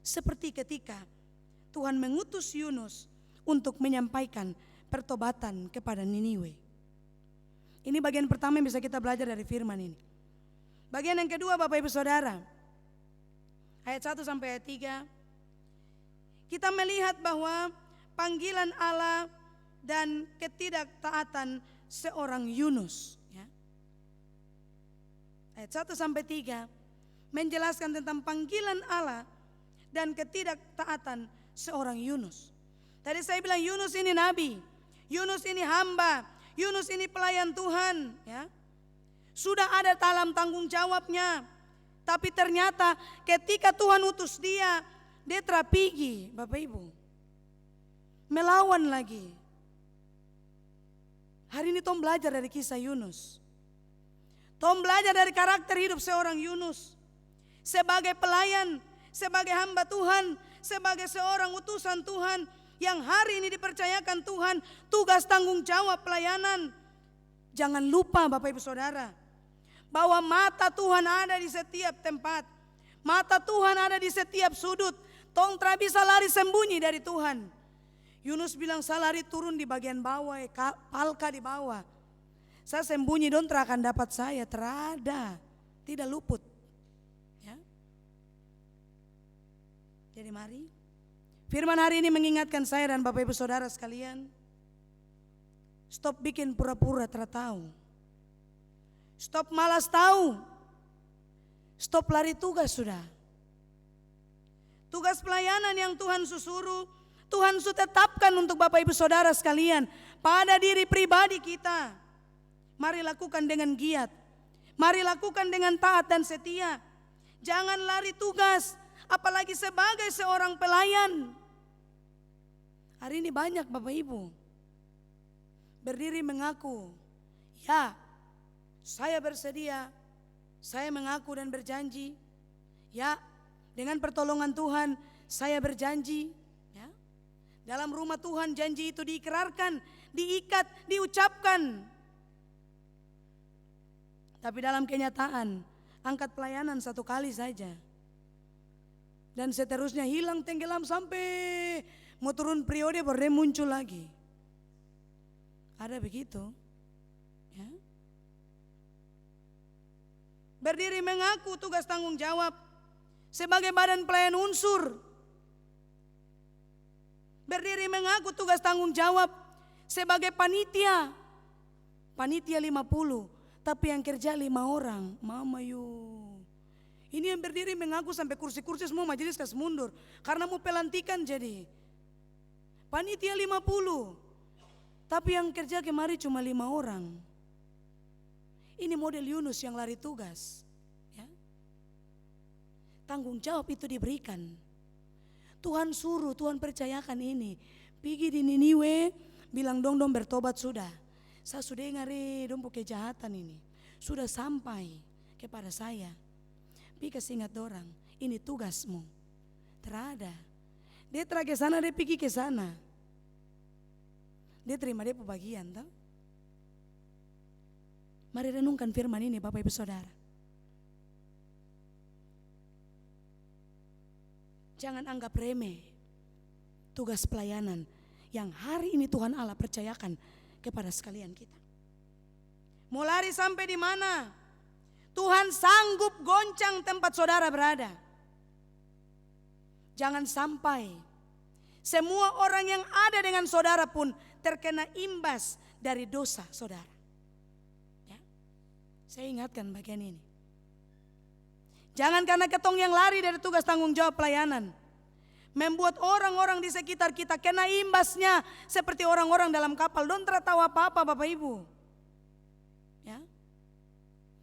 S3: Seperti ketika Tuhan mengutus Yunus untuk menyampaikan pertobatan kepada Niniwe. Ini bagian pertama yang bisa kita belajar dari firman ini. Bagian yang kedua Bapak Ibu Saudara, ayat 1 sampai ayat 3. Kita melihat bahwa panggilan Allah dan ketidaktaatan seorang Yunus. Ya. Ayat 1 sampai 3 menjelaskan tentang panggilan Allah dan ketidaktaatan seorang Yunus. Tadi saya bilang Yunus ini nabi, Yunus ini hamba, Yunus ini pelayan Tuhan. Ya. Sudah ada dalam tanggung jawabnya. Tapi ternyata ketika Tuhan utus dia terapigi Bapak Ibu, melawan lagi. Hari ini Tom belajar dari kisah Yunus. Tom belajar dari karakter hidup seorang Yunus. Sebagai pelayan, sebagai hamba Tuhan, sebagai seorang utusan Tuhan yang hari ini dipercayakan Tuhan tugas tanggung jawab pelayanan. Jangan lupa Bapak Ibu Saudara, bahwa mata Tuhan ada di setiap tempat. Mata Tuhan ada di setiap sudut. Tong tra bisa lari sembunyi dari Tuhan. Yunus bilang saya lari turun di bagian bawah, palka di bawah. Saya sembunyi don tra akan dapat saya, terada, tidak luput. Ya. Jadi mari, firman hari ini mengingatkan saya dan Bapak Ibu Saudara sekalian. Stop bikin pura-pura tidak tahu. Stop malas tahu. Stop lari tugas sudah. Tugas pelayanan yang Tuhan suruh, Tuhan tetapkan untuk Bapak Ibu Saudara sekalian pada diri pribadi kita. Mari lakukan dengan giat. Mari lakukan dengan taat dan setia. Jangan lari tugas, apalagi sebagai seorang pelayan. Hari ini banyak Bapak Ibu berdiri mengaku, ya saya bersedia, saya mengaku dan berjanji, ya dengan pertolongan Tuhan saya berjanji, ya. Dalam rumah Tuhan janji itu diikrarkan, diikat, diucapkan. Tapi dalam kenyataan angkat pelayanan 1 kali saja. Dan seterusnya hilang, tenggelam sampai mau turun periode baru dia muncul lagi. Ada begitu. Ya. Berdiri mengaku tugas tanggung jawab sebagai badan pelayan unsur. Berdiri mengaku tugas tanggung jawab sebagai panitia. Panitia 50, tapi yang kerja 5 orang. Mama yuk. Ini yang berdiri mengaku sampai kursi-kursi semua majelis kasih mundur. Karena mau pelantikan jadi. Panitia 50. Tapi yang kerja kemari cuma 5 orang. Ini model Yunus yang lari tugas. Ya. Tanggung jawab itu diberikan. Tuhan suruh, Tuhan percayakan ini. Pergi di Niniwe, bilang dong bertobat sudah. Saya sudah ngari dong kejahatan ini. Sudah sampai kepada saya. Pergi kasih ingat orang, ini tugasmu. Terada. Dia ke sana, dia pergi ke sana. Dia terima dia pembagian, tahu? Mari renungkan firman ini Bapak Ibu Saudara. Jangan anggap remeh tugas pelayanan yang hari ini Tuhan Allah percayakan kepada sekalian kita. Mau lari sampai di mana? Tuhan sanggup goncang tempat saudara berada. Jangan sampai semua orang yang ada dengan saudara pun terkena imbas dari dosa saudara. Ya. Saya ingatkan bagian ini. Jangan karena ketong yang lari dari tugas tanggung jawab pelayanan membuat orang-orang di sekitar kita kena imbasnya seperti orang-orang dalam kapal. Dong tidak tahu apa-apa Bapak Ibu. Ya.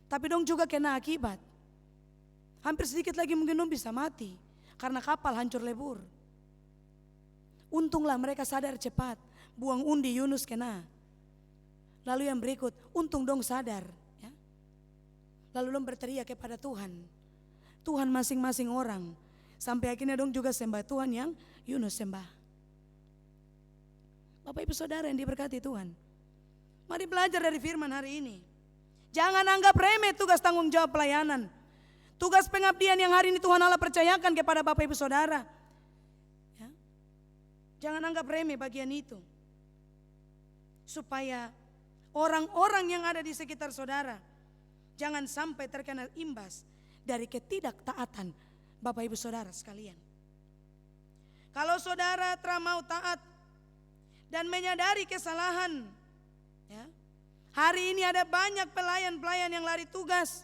S3: Tapi dong juga kena akibat. Hampir sedikit lagi mungkin dong bisa mati karena kapal hancur lebur. Untunglah mereka sadar cepat, buang undi Yunus kena. Lalu yang berikut, untung dong sadar. Ya. Lalu dong berteriak kepada Tuhan. Tuhan masing-masing orang. Sampai akhirnya dong juga sembah Tuhan yang Yunus sembah. Bapak Ibu Saudara yang diberkati Tuhan. Mari belajar dari firman hari ini. Jangan anggap remeh tugas tanggung jawab pelayanan. Tugas pengabdian yang hari ini Tuhan Allah percayakan kepada Bapak Ibu Saudara. Ya. Jangan anggap remeh bagian itu. Supaya orang-orang yang ada di sekitar saudara jangan sampai terkena imbas dari ketidaktaatan Bapak Ibu Saudara sekalian. Kalau saudara telah mau taat dan menyadari kesalahan, ya, hari ini ada banyak pelayan-pelayan yang lari tugas.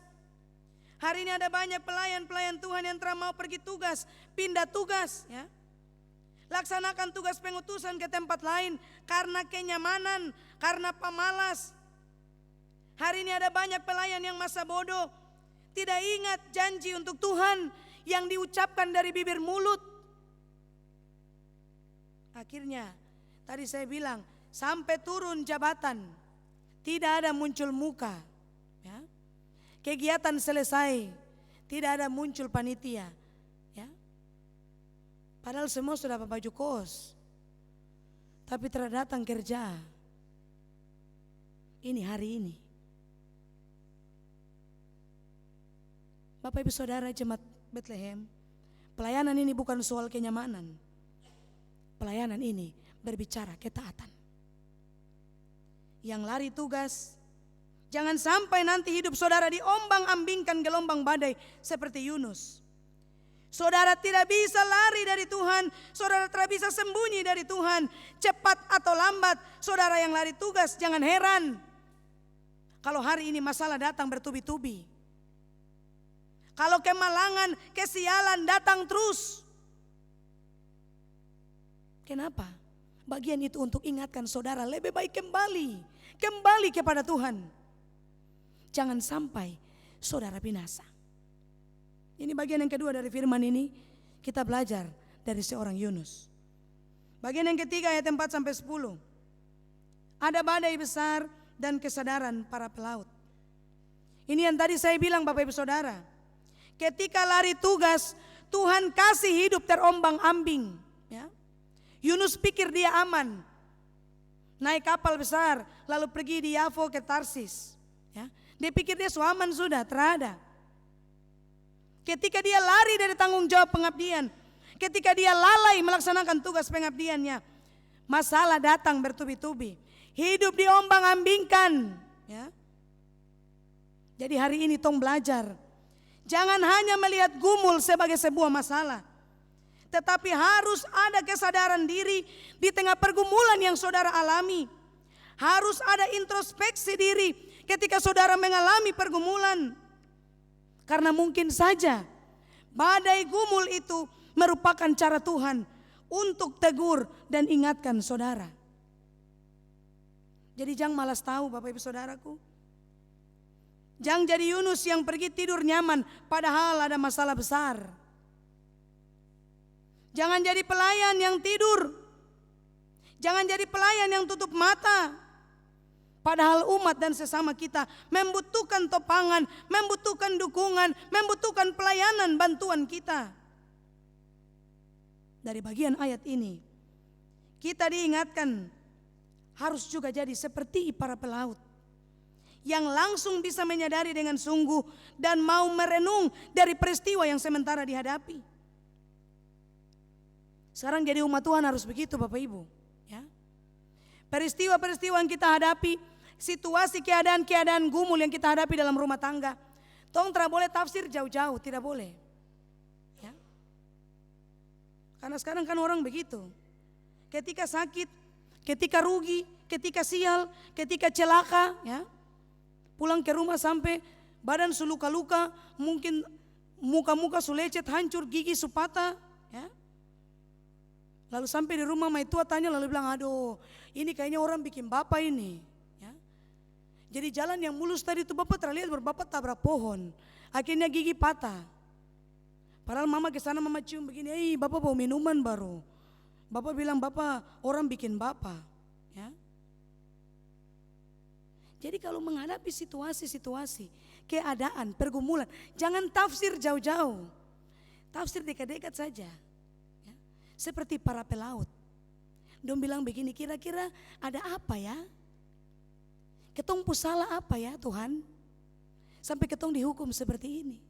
S3: Hari ini ada banyak pelayan-pelayan Tuhan yang telah mau pergi tugas, pindah tugas, ya. Laksanakan tugas pengutusan ke tempat lain karena kenyamanan, karena pemalas. Hari ini ada banyak pelayan yang masa bodoh, tidak ingat janji untuk Tuhan yang diucapkan dari bibir mulut. Akhirnya tadi saya bilang sampai turun jabatan tidak ada muncul muka. Ya. Kegiatan selesai tidak ada muncul panitia. Ya. Padahal semua sudah baju kos. Tapi tidak datang kerja. Ini hari ini. Bapak Ibu Saudara jemaat Bethlehem, pelayanan ini bukan soal kenyamanan. Pelayanan ini berbicara ketaatan. Yang lari tugas, jangan sampai nanti hidup saudara diombang-ambingkan gelombang badai seperti Yunus. Saudara tidak bisa lari dari Tuhan, saudara tidak bisa sembunyi dari Tuhan. Cepat atau lambat, saudara yang lari tugas jangan heran kalau hari ini masalah datang bertubi-tubi. Kalau kemalangan, kesialan datang terus. Kenapa? Bagian itu untuk ingatkan saudara lebih baik kembali kepada Tuhan. Jangan sampai saudara binasa. Ini bagian yang kedua dari firman ini, kita belajar dari seorang Yunus. Bagian yang ketiga ayat 4 sampai 10. Ada badai besar dan kesadaran para pelaut. Ini yang tadi saya bilang Bapak Ibu Saudara. Ketika lari tugas, Tuhan kasih hidup terombang-ambing. Ya. Yunus pikir dia aman, naik kapal besar lalu pergi di Yafo ke Tarsis. Ya, dia pikir dia aman sudah, terada. Ketika dia lari dari tanggung jawab pengabdian, ketika dia lalai melaksanakan tugas pengabdiannya, masalah datang bertubi-tubi. Hidup diombang-ambingkan. Ya. Jadi hari ini tong belajar, jangan hanya melihat gumul sebagai sebuah masalah, tetapi harus ada kesadaran diri di tengah pergumulan yang saudara alami. Harus ada introspeksi diri ketika saudara mengalami pergumulan. Karena mungkin saja badai gumul itu merupakan cara Tuhan untuk tegur dan ingatkan saudara. Jadi jangan malas tahu Bapak Ibu Saudaraku. Jangan jadi Yunus yang pergi tidur nyaman padahal ada masalah besar. Jangan jadi pelayan yang tidur. Jangan jadi pelayan yang tutup mata. Padahal umat dan sesama kita membutuhkan topangan, membutuhkan dukungan, membutuhkan pelayanan bantuan kita. Dari bagian ayat ini kita diingatkan harus juga jadi seperti para pelaut yang langsung bisa menyadari dengan sungguh dan mau merenung dari peristiwa yang sementara dihadapi. Sekarang jadi umat Tuhan harus begitu Bapak Ibu. Ya. Peristiwa-peristiwa yang kita hadapi, situasi keadaan-keadaan gumul yang kita hadapi dalam rumah tangga, tong tidak boleh tafsir jauh-jauh, tidak boleh. Ya. Karena sekarang kan orang begitu. Ketika sakit, ketika rugi, ketika sial, ketika celaka, ya, pulang ke rumah sampai badan su luka-luka, mungkin muka-muka su lecet, hancur, gigi su patah, ya. Lalu sampai di rumah mai tua tanya lalu bilang, aduh ini kayaknya orang bikin bapak ini. Ya. Jadi jalan yang mulus tadi itu bapak terlihat bapak tabrak pohon, akhirnya gigi patah. Padahal mama ke sana mama cium begini, bapak bawa minuman baru. Bapak bilang bapak orang bikin bapak. Ya. Jadi kalau menghadapi situasi-situasi, keadaan, pergumulan, jangan tafsir jauh-jauh. Tafsir dekat-dekat saja. Ya. Seperti para pelaut. Dong bilang begini, kira-kira ada apa ya? Ketong salah apa ya Tuhan? Sampai ketong dihukum seperti ini.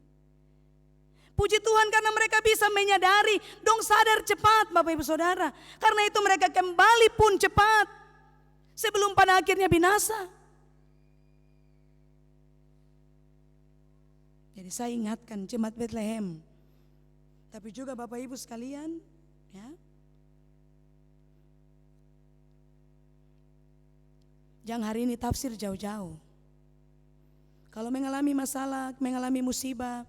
S3: Puji Tuhan karena mereka bisa menyadari, dong sadar cepat Bapak Ibu Saudara. Karena itu mereka kembali pun cepat. Sebelum pada akhirnya binasa. Jadi saya ingatkan jemaat Bethlehem. Tapi juga Bapak Ibu sekalian, ya. Jangan hari ini tafsir jauh-jauh. Kalau mengalami masalah, mengalami musibah,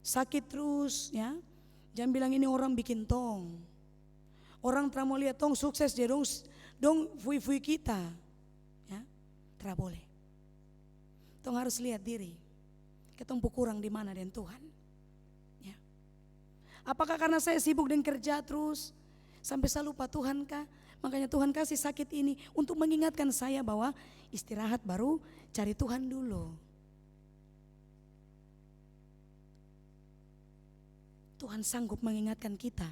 S3: sakit terus, ya, jangan bilang ini orang bikin tong. Orang tidak mau lihat tong sukses, dia dong fui-fui kita, ya, tidak boleh. Tong harus lihat diri, ketong kurang di mana dengan Tuhan. Ya. Apakah karena saya sibuk dengan kerja terus, sampai saya lupa Tuhan kah? Makanya Tuhan kasih sakit ini untuk mengingatkan saya bahwa istirahat baru cari Tuhan dulu. Tuhan sanggup mengingatkan kita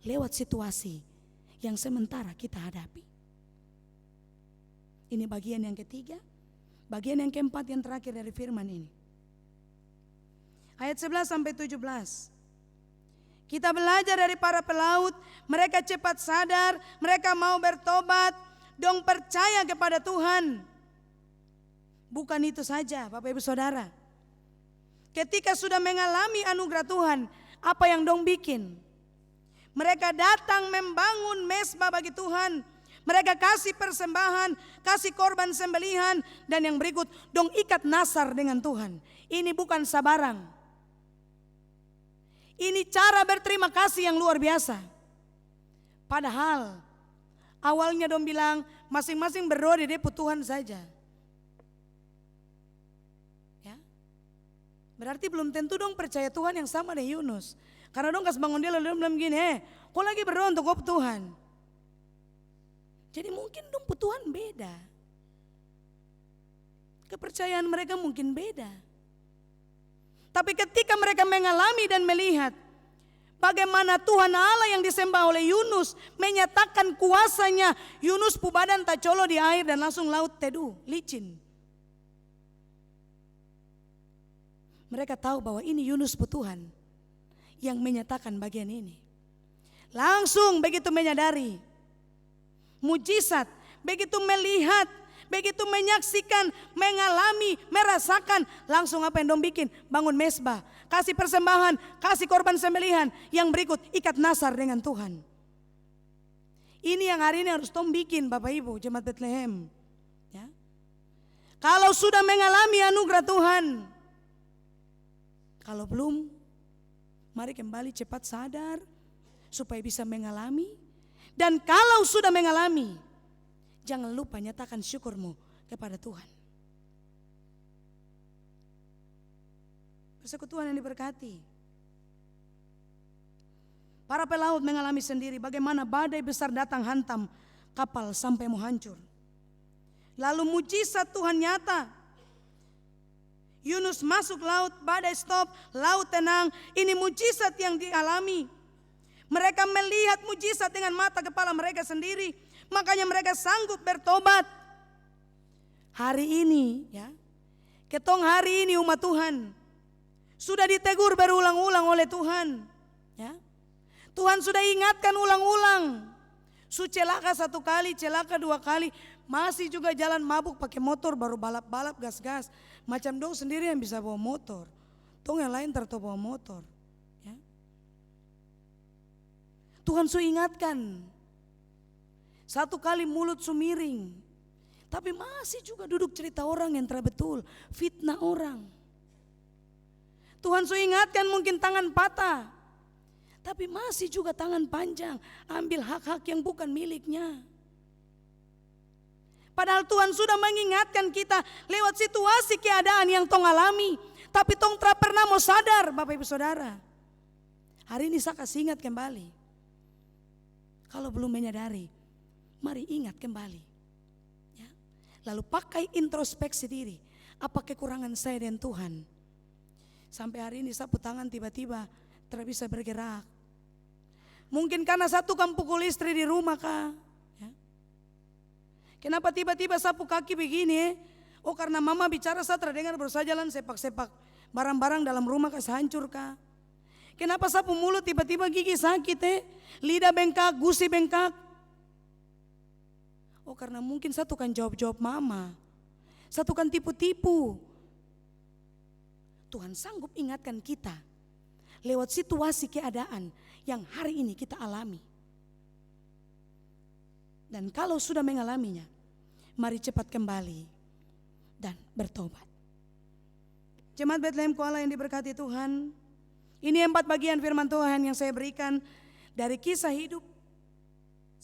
S3: lewat situasi yang sementara kita hadapi. Ini bagian yang ketiga. Bagian yang keempat yang terakhir dari firman ini. Ayat 11 sampai 17. Kita belajar dari para pelaut, mereka cepat sadar, mereka mau bertobat, dong percaya kepada Tuhan. Bukan itu saja Bapak Ibu Saudara. Ketika sudah mengalami anugerah Tuhan, apa yang dong bikin? Mereka datang membangun mezbah bagi Tuhan. Mereka kasih persembahan, kasih korban sembelihan, dan yang berikut dong ikat nasar dengan Tuhan. Ini bukan sabarang. Ini cara berterima kasih yang luar biasa. Padahal awalnya dong bilang masing-masing berdoa di depan Tuhan saja. Berarti belum tentu dong percaya Tuhan yang sama dengan Yunus. Karena dong kasih bangun dia lalu dong bilang gini, kok lagi berdoa untuk Tuhan. Jadi mungkin dong Tuhan beda. Kepercayaan mereka mungkin beda. Tapi ketika mereka mengalami dan melihat bagaimana Tuhan Allah yang disembah oleh Yunus menyatakan kuasanya. Yunus pu badan tak colo di air dan langsung laut teduh, licin. Mereka tahu bahwa ini Yunus pu Tuhan yang menyatakan bagian ini. Langsung begitu menyadari mujizat, begitu melihat, begitu menyaksikan, mengalami, merasakan, langsung apa yang dong bikin? Bangun mesbah, kasih persembahan, kasih korban sembelihan. Yang berikut ikat nasar dengan Tuhan. Ini yang hari ini harus dong bikin Bapak Ibu Jemaat Bethlehem. Ya. Kalau sudah mengalami anugerah Tuhan, kalau belum, mari kembali cepat sadar supaya bisa mengalami. Dan kalau sudah mengalami, jangan lupa nyatakan syukurmu kepada Tuhan. Persekutuan yang diberkati. Para pelaut mengalami sendiri bagaimana badai besar datang hantam kapal sampai mau hancur. Lalu mujizat Tuhan nyata. Yunus masuk laut, badai stop, laut tenang. Ini mujizat yang dialami. Mereka melihat mujizat dengan mata kepala mereka sendiri. Makanya mereka sanggup bertobat. Hari ini ya, ketong hari ini umat Tuhan sudah ditegur berulang-ulang oleh Tuhan. Ya. Tuhan sudah ingatkan ulang-ulang. Su celaka 1 kali, celaka 2 kali. Masih juga jalan mabuk pakai motor, baru balap-balap gas-gas. Macam dong sendiri yang bisa bawa motor. Tong yang lain tertawa bawa motor. Ya. Tuhan su ingatkan. 1 kali mulut su miring. Tapi masih juga duduk cerita orang yang terbetul. Fitnah orang. Tuhan su ingatkan mungkin tangan patah. Tapi masih juga tangan panjang. Ambil hak-hak yang bukan miliknya. Padahal Tuhan sudah mengingatkan kita lewat situasi keadaan yang tong alami. Tapi tong tak pernah mau sadar Bapak Ibu Saudara. Hari ini saya kasih ingat kembali. Kalau belum menyadari, mari ingat kembali. Ya. Lalu pakai introspeksi diri. Apa kekurangan saya dan Tuhan? Sampai hari ini sapu tangan tiba-tiba tidak bisa bergerak. Mungkin karena satu kan pukul istri di rumah kah? Kenapa tiba-tiba sapu kaki begini? Oh karena mama bicara saya terdengar baru saja jalan sepak-sepak barang-barang dalam rumah kasih hancur kah? Kenapa sapu mulut tiba-tiba gigi sakit lidah bengkak, gusi bengkak? Oh karena mungkin satu kan jawab-jawab mama, satu kan tipu-tipu. Tuhan sanggup ingatkan kita lewat situasi keadaan yang hari ini kita alami. Dan kalau sudah mengalaminya, mari cepat kembali dan bertobat. Jemaat Bethlehem Kuala yang diberkati Tuhan, ini 4 bagian firman Tuhan yang saya berikan dari kisah hidup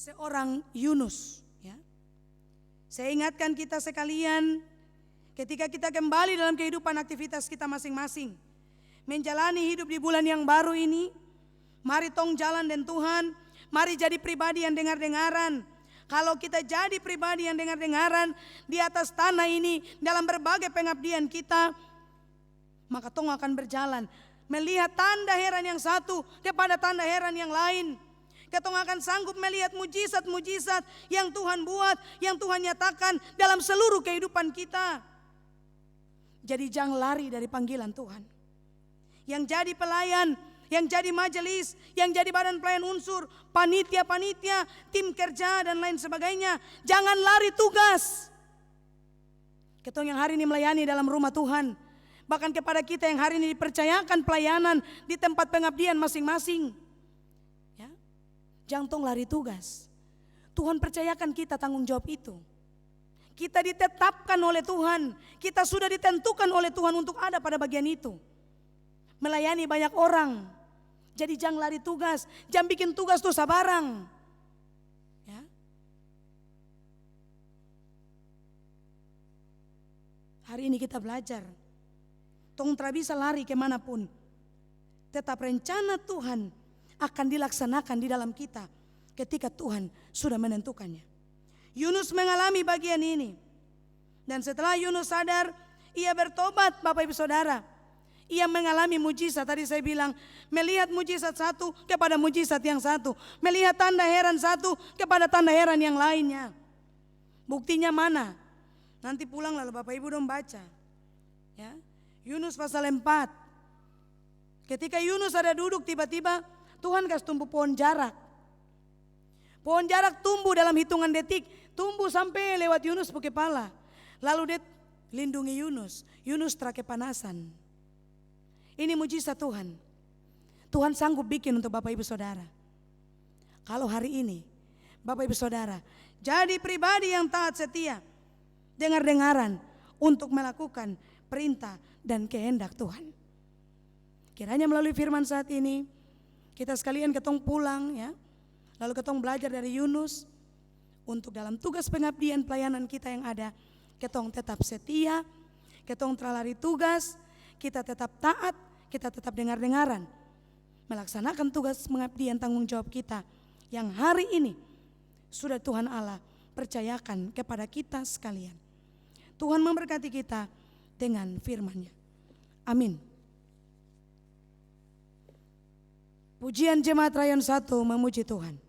S3: seorang Yunus. Ya. Saya ingatkan kita sekalian, ketika kita kembali dalam kehidupan aktivitas kita masing-masing, menjalani hidup di bulan yang baru ini, mari tong jalan dengan Tuhan, mari jadi pribadi yang dengar-dengaran. Kalau kita jadi pribadi yang dengar-dengaran di atas tanah ini dalam berbagai pengabdian kita, maka tong akan berjalan melihat tanda heran yang satu kepada tanda heran yang lain. Ketong akan sanggup melihat mujizat-mujizat yang Tuhan buat, yang Tuhan nyatakan dalam seluruh kehidupan kita. Jadi jangan lari dari panggilan Tuhan. Yang jadi pelayan, yang jadi majelis, yang jadi badan pelayan unsur, panitia-panitia, tim kerja dan lain sebagainya. Jangan lari tugas. Ketong yang hari ini melayani dalam rumah Tuhan, bahkan kepada kita yang hari ini dipercayakan pelayanan di tempat pengabdian masing-masing. Ya, jangan tong lari tugas. Tuhan percayakan kita tanggung jawab itu. Kita ditetapkan oleh Tuhan, kita sudah ditentukan oleh Tuhan untuk ada pada bagian itu. Melayani banyak orang. Jadi jangan lari tugas, jangan bikin tugas tuh sabarang. Ya. Hari ini kita belajar, tong tra bisa lari kemanapun. Tetap rencana Tuhan akan dilaksanakan di dalam kita ketika Tuhan sudah menentukannya. Yunus mengalami bagian ini. Dan setelah Yunus sadar, ia bertobat Bapak Ibu Saudara. Ia mengalami mujizat, tadi saya bilang melihat mujizat satu kepada mujizat yang satu, melihat tanda heran satu kepada tanda heran yang lainnya. Buktinya mana? Nanti pulang lalu Bapak Ibu dong baca. Ya. Yunus pasal 4. Ketika Yunus ada duduk, tiba-tiba Tuhan kasih tumbuh pohon jarak. Pohon jarak tumbuh dalam hitungan detik, tumbuh sampai lewat Yunus ke kepala. Lalu dia lindungi Yunus. Yunus terkepanasan. Ini mujizat Tuhan. Tuhan sanggup bikin untuk Bapak Ibu Saudara. Kalau hari ini Bapak Ibu Saudara jadi pribadi yang taat setia, dengar-dengaran untuk melakukan perintah dan kehendak Tuhan. Kiranya melalui firman saat ini kita sekalian ketong pulang ya. Lalu ketong belajar dari Yunus untuk dalam tugas pengabdian pelayanan kita yang ada, ketong tetap setia, ketong terlari tugas, kita tetap taat, kita tetap dengar-dengaran melaksanakan tugas pengabdian tanggung jawab kita yang hari ini sudah Tuhan Allah percayakan kepada kita sekalian. Tuhan memberkati kita dengan firman-Nya. Amin. Pujian Jemaat Rayon 1 memuji Tuhan.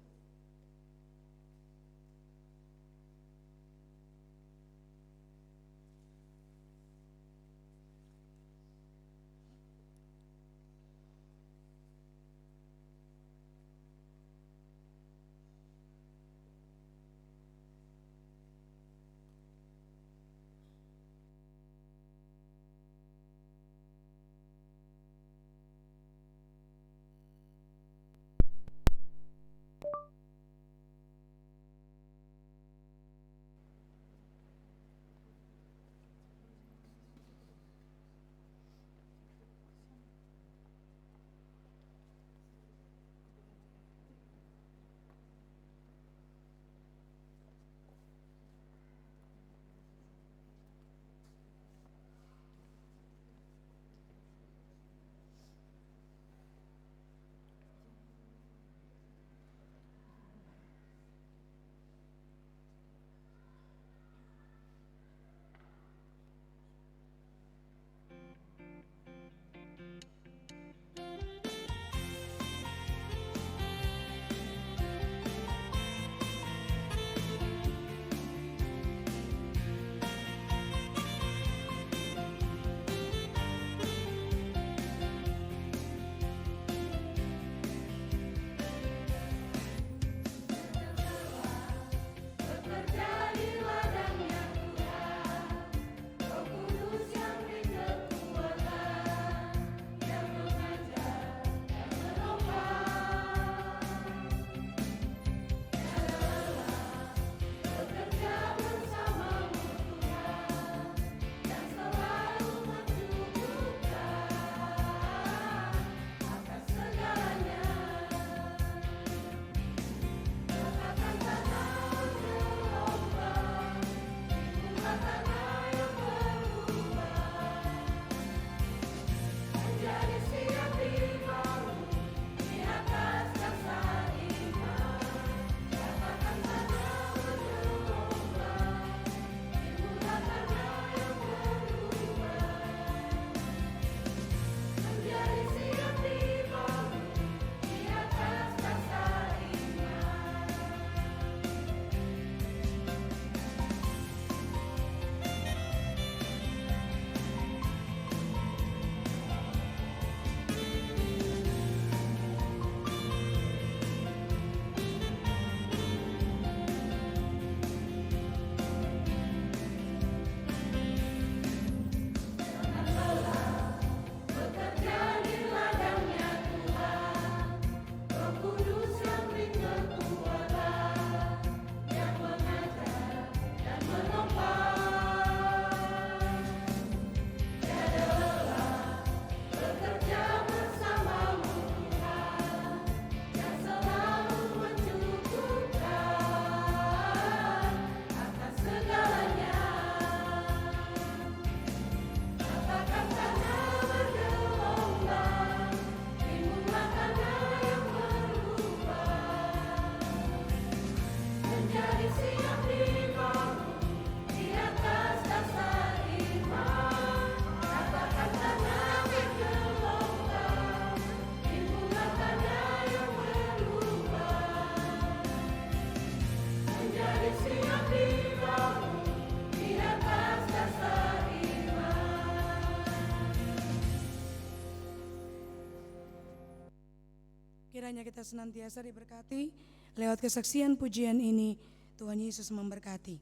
S3: Kiranya kita senantiasa diberkati lewat kesaksian pujian ini. Tuhan Yesus memberkati.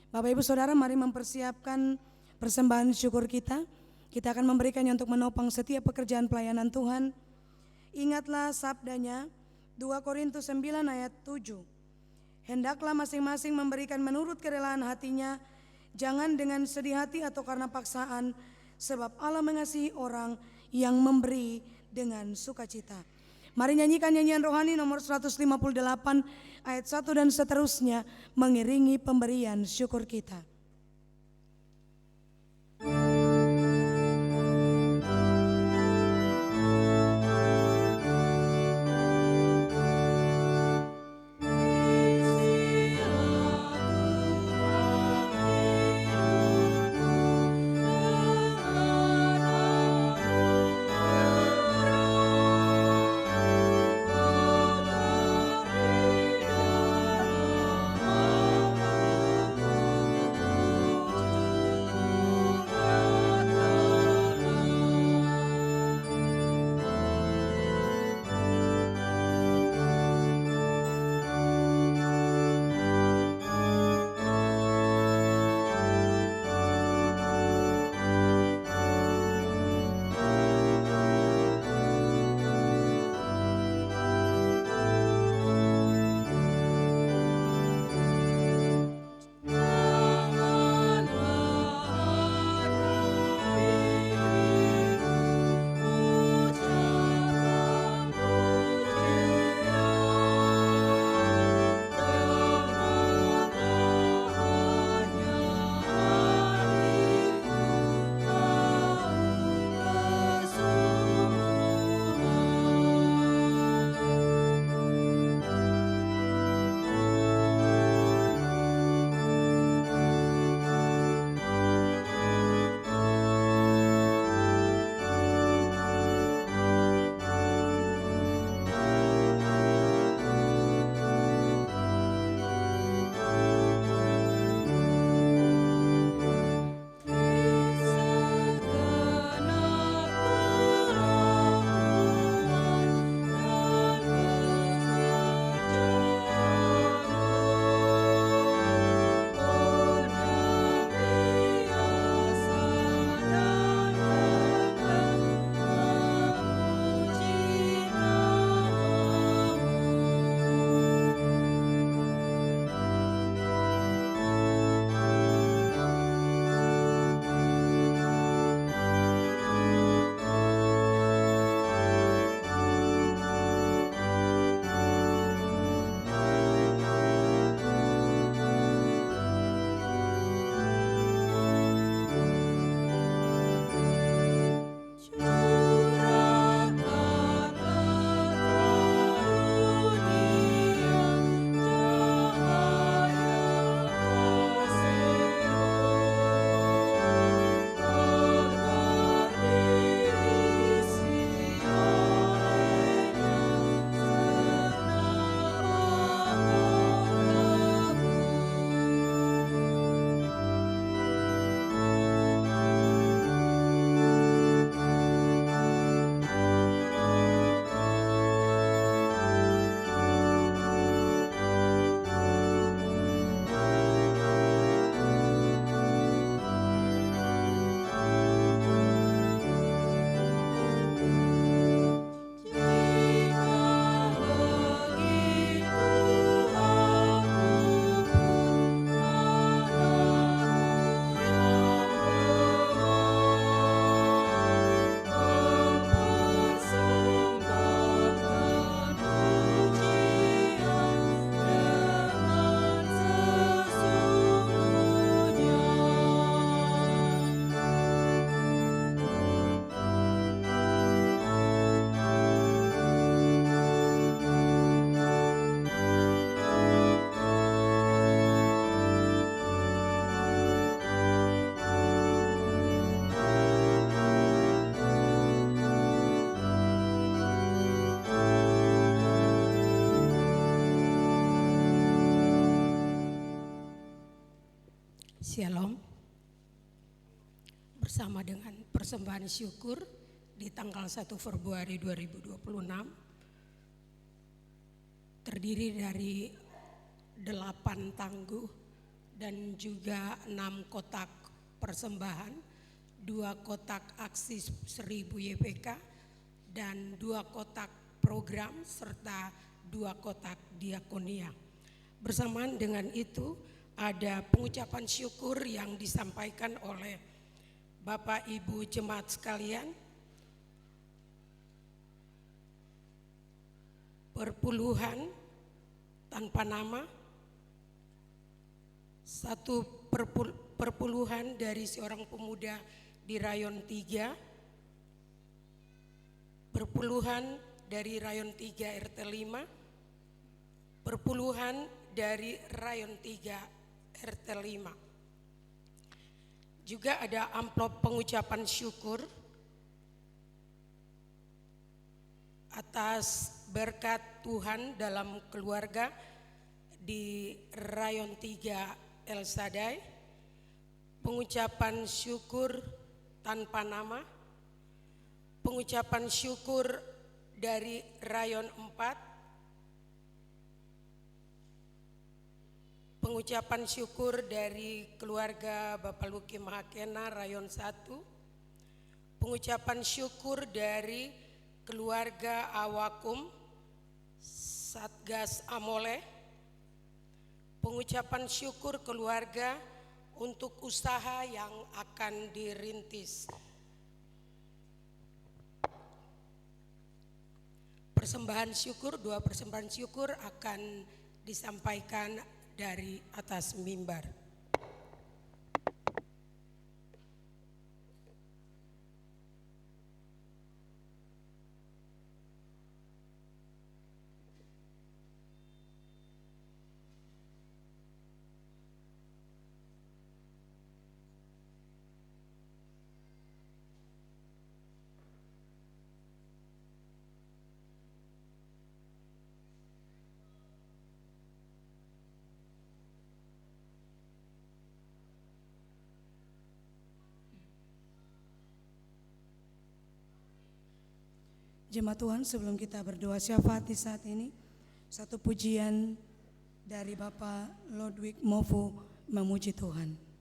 S3: Bapak Ibu Saudara, mari mempersiapkan persembahan syukur kita. Kita akan memberikannya untuk menopang setiap pekerjaan pelayanan Tuhan. Ingatlah sabdanya 2 Korintus 9 ayat 7. Hendaklah masing-masing memberikan menurut kerelaan hatinya, jangan dengan sedih hati atau karena paksaan, sebab Allah mengasihi orang yang memberi dengan sukacita. Mari nyanyikan nyanyian rohani nomor 158 ayat 1 dan seterusnya, mengiringi pemberian syukur kita.
S5: Shalom. Bersama dengan persembahan syukur di tanggal 1 Februari 2026, terdiri dari 8 tangguh dan juga 6 kotak persembahan, 2 kotak aksi 1000 YPK dan 2 kotak program serta 2 kotak diakonia. Bersamaan dengan itu ada pengucapan syukur yang disampaikan oleh Bapak Ibu jemaat sekalian. Perpuluhan tanpa nama, 1 perpuluhan dari seorang pemuda di Rayon 3, perpuluhan dari Rayon 3 RT 5, perpuluhan dari Rayon 3 RT 5. Juga ada amplop pengucapan syukur atas berkat Tuhan dalam keluarga di Rayon 3 El Sadai, pengucapan syukur tanpa nama, pengucapan syukur dari Rayon 4, pengucapan syukur dari keluarga Bapak Luki Mahakena Rayon 1, pengucapan syukur dari keluarga Awakum Satgas Amole, pengucapan syukur keluarga untuk usaha yang akan dirintis. Persembahan syukur, 2 persembahan syukur akan disampaikan dari atas mimbar.
S3: Jemaat Tuhan, sebelum kita berdoa syafaat di saat ini, satu pujian dari Bapak Ludwig Movo memuji Tuhan.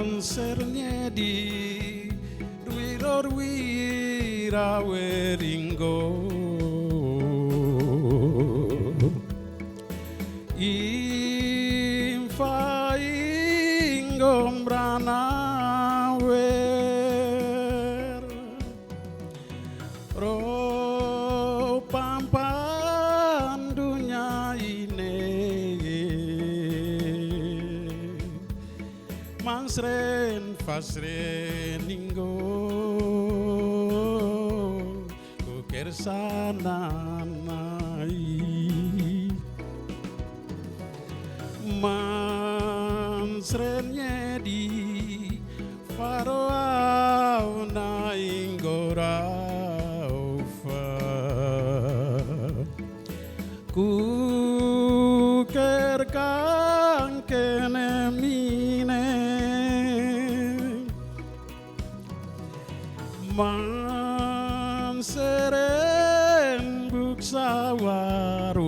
S6: Mansernya di Duiror Wira Weringgo Imfa Inggom Branawer Ro Pampan dunia ini Mansren fasren inggo Kuker sananai Mansrennya di Faroau na inggoraufa Kuker kang kenemine Manseren buksa war-war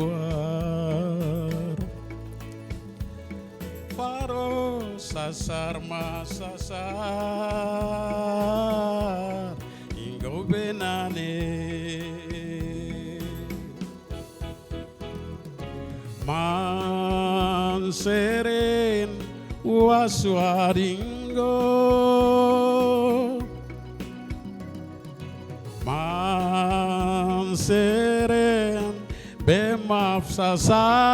S6: Faro sasar masasar inggo benane man seren waswaringgo man seren bemaf sasaringgo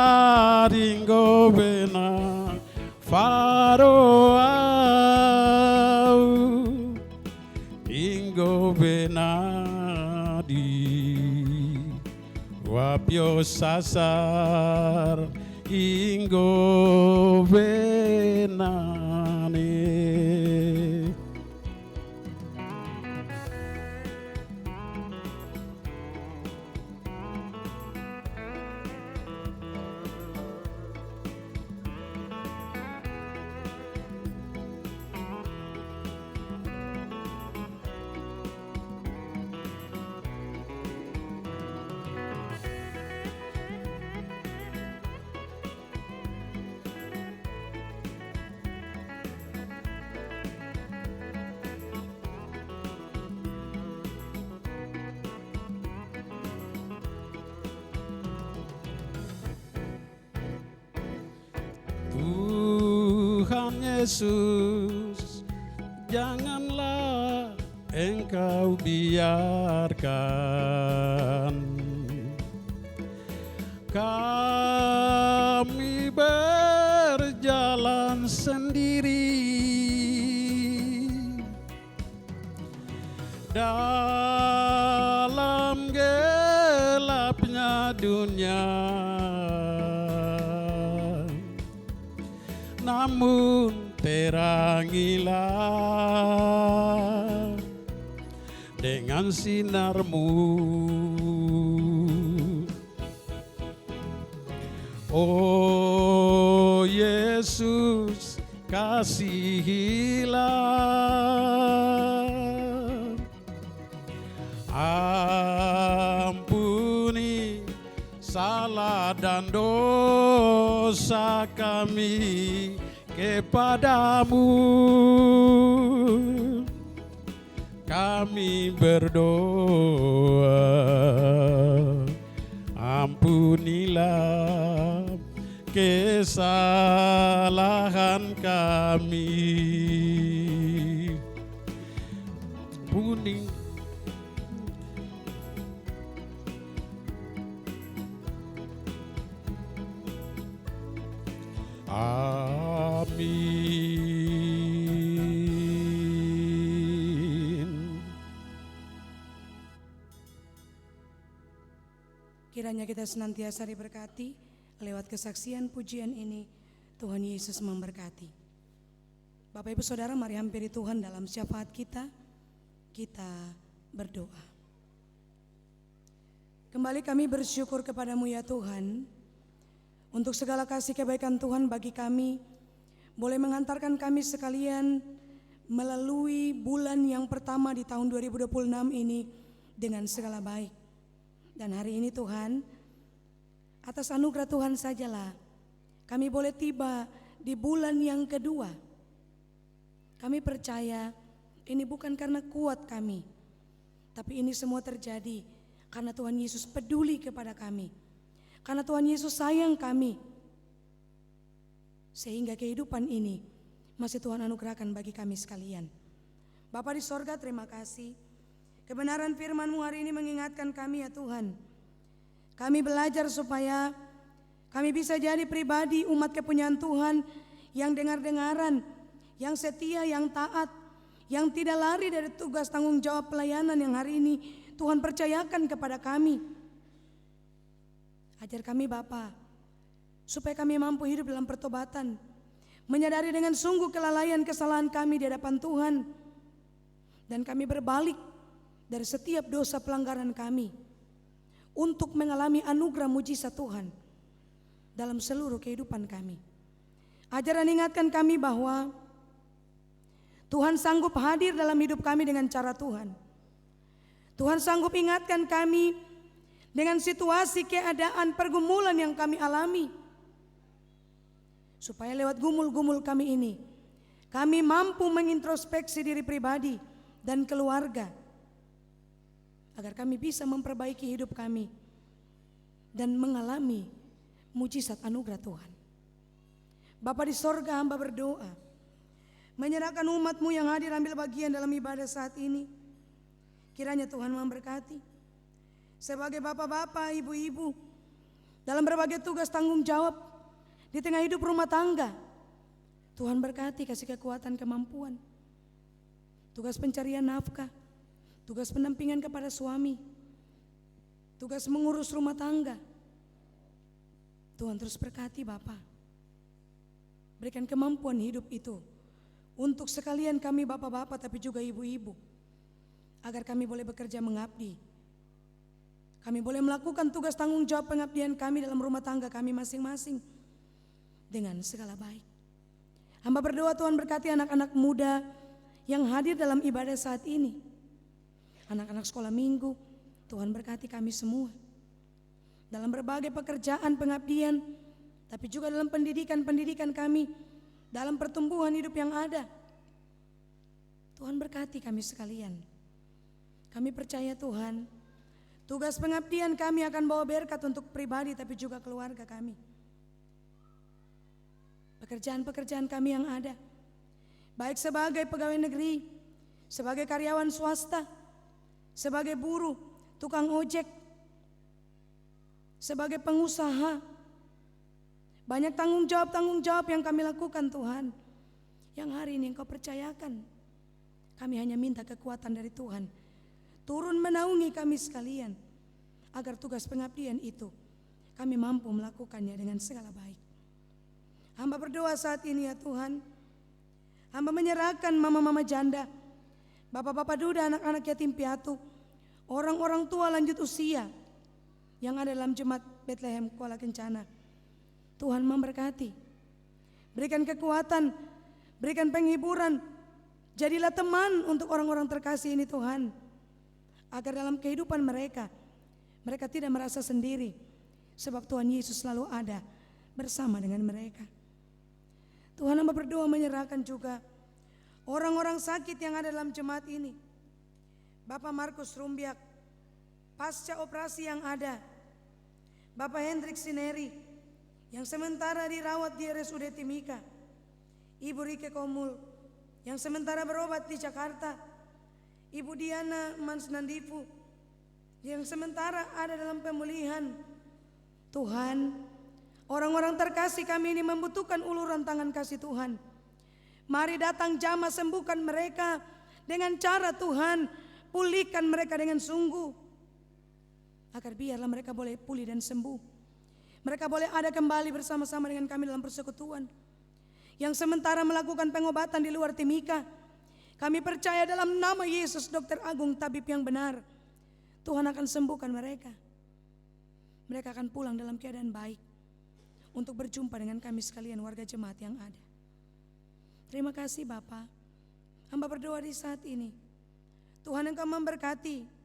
S6: bena faroau inggo benadi wapyo sasar inggo benane. Tuhan Yesus, janganlah Engkau biarkan kami berjalan sendiri dalam gelapnya dunia. Namun terangilah dengan sinarmu, oh Yesus, kasihilah, ampuni salah dan dosa kami kepadamu. Kami berdoa, ampunilah kesalahan kami. Ampuni amin.
S3: Kiranya kita senantiasa diberkati lewat kesaksian pujian ini. Tuhan Yesus memberkati. Bapak Ibu Saudara, mari hampiri Tuhan dalam syafaat kita. Kita berdoa. Kembali kami bersyukur kepadamu ya Tuhan, untuk segala kasih kebaikan Tuhan bagi kami, boleh mengantarkan kami sekalian melalui bulan yang pertama di tahun 2026 ini dengan segala baik. Dan hari ini Tuhan, atas anugerah Tuhan sajalah kami boleh tiba di bulan yang kedua. Kami percaya ini bukan karena kuat kami, tapi ini semua terjadi karena Tuhan Yesus peduli kepada kami. Karena Tuhan Yesus sayang kami, sehingga kehidupan ini masih Tuhan anugerahkan bagi kami sekalian. Bapa di sorga, terima kasih. Kebenaran firman-Mu hari ini mengingatkan kami ya Tuhan. Kami belajar supaya kami bisa jadi pribadi umat kepunyaan Tuhan yang dengar-dengaran, yang setia, yang taat, yang tidak lari dari tugas tanggung jawab pelayanan yang hari ini Tuhan percayakan kepada kami. Ajar kami Bapa, supaya kami mampu hidup dalam pertobatan, menyadari dengan sungguh kelalaian kesalahan kami di hadapan Tuhan, dan kami berbalik dari setiap dosa pelanggaran kami untuk mengalami anugerah mujizat Tuhan dalam seluruh kehidupan kami. Ajar dan ingatkan kami bahwa Tuhan sanggup hadir dalam hidup kami dengan cara Tuhan. Tuhan sanggup ingatkan kami dengan situasi, keadaan, pergumulan yang kami alami, supaya lewat gumul-gumul kami ini Kami mampu mengintrospeksi diri pribadi dan keluarga, agar kami bisa memperbaiki hidup kami dan mengalami mujizat anugerah Tuhan. Bapa di sorga, hamba berdoa menyerahkan umat-Mu yang hadir ambil bagian dalam ibadah saat ini. Kiranya Tuhan memberkati sebagai bapak-bapak, ibu-ibu dalam berbagai tugas tanggung jawab di tengah hidup rumah tangga. Tuhan berkati, kasih kekuatan, kemampuan, tugas pencarian nafkah, tugas pendampingan kepada suami, tugas mengurus rumah tangga. Tuhan terus berkati Bapa. Berikan kemampuan hidup itu untuk sekalian kami bapak-bapak tapi juga ibu-ibu, agar kami boleh bekerja mengabdi. Kami boleh melakukan tugas tanggung jawab pengabdian kami dalam rumah tangga kami masing-masing dengan segala baik. Hamba berdoa Tuhan berkati anak-anak muda yang hadir dalam ibadah saat ini. Anak-anak sekolah minggu, Tuhan berkati kami semua. Dalam berbagai pekerjaan pengabdian, tapi juga dalam pendidikan kami, dalam pertumbuhan hidup yang ada. Tuhan berkati kami sekalian. Kami percaya Tuhan, tugas pengabdian kami akan bawa berkat untuk pribadi tapi juga keluarga kami. Pekerjaan-pekerjaan kami yang ada, baik sebagai pegawai negeri, sebagai karyawan swasta, sebagai buruh, tukang ojek, sebagai pengusaha, banyak tanggung jawab yang kami lakukan Tuhan, yang hari ini Engkau percayakan. Kami hanya minta kekuatan dari Tuhan, turun menaungi kami sekalian, agar tugas pengabdian itu kami mampu melakukannya dengan segala baik. Hamba berdoa saat ini ya Tuhan, hamba menyerahkan mama-mama janda, bapak-bapak duda, anak-anak yatim piatu, orang-orang tua lanjut usia yang ada dalam jemaat Bethlehem Kuala Kencana. Tuhan memberkati, berikan kekuatan, berikan penghiburan, jadilah teman untuk orang-orang terkasih ini Tuhan, agar dalam kehidupan mereka tidak merasa sendiri, sebab Tuhan Yesus selalu ada bersama dengan mereka. Tuhan, hamba berdoa menyerahkan juga orang-orang sakit yang ada dalam jemaat ini. Bapak Markus Rumbiak, pasca operasi yang ada, Bapak Hendrik Sineri yang sementara dirawat di RSUD Timika, Ibu Rike Komul yang sementara berobat di Jakarta, Ibu Diana Mansnandifu yang sementara ada dalam pemulihan. Tuhan, orang-orang terkasih kami ini membutuhkan uluran tangan kasih Tuhan. Mari datang jamah, sembuhkan mereka dengan cara Tuhan, pulihkan mereka dengan sungguh, agar biarlah mereka boleh pulih dan sembuh. Mereka boleh ada kembali bersama-sama dengan kami dalam persekutuan. Yang sementara melakukan pengobatan di luar Timika, kami percaya dalam nama Yesus Dokter Agung, tabib yang benar, Tuhan akan sembuhkan mereka. Mereka akan pulang dalam keadaan baik untuk berjumpa dengan kami sekalian warga jemaat yang ada. Terima kasih Bapa. Hamba berdoa di saat ini, Tuhan Engkau memberkati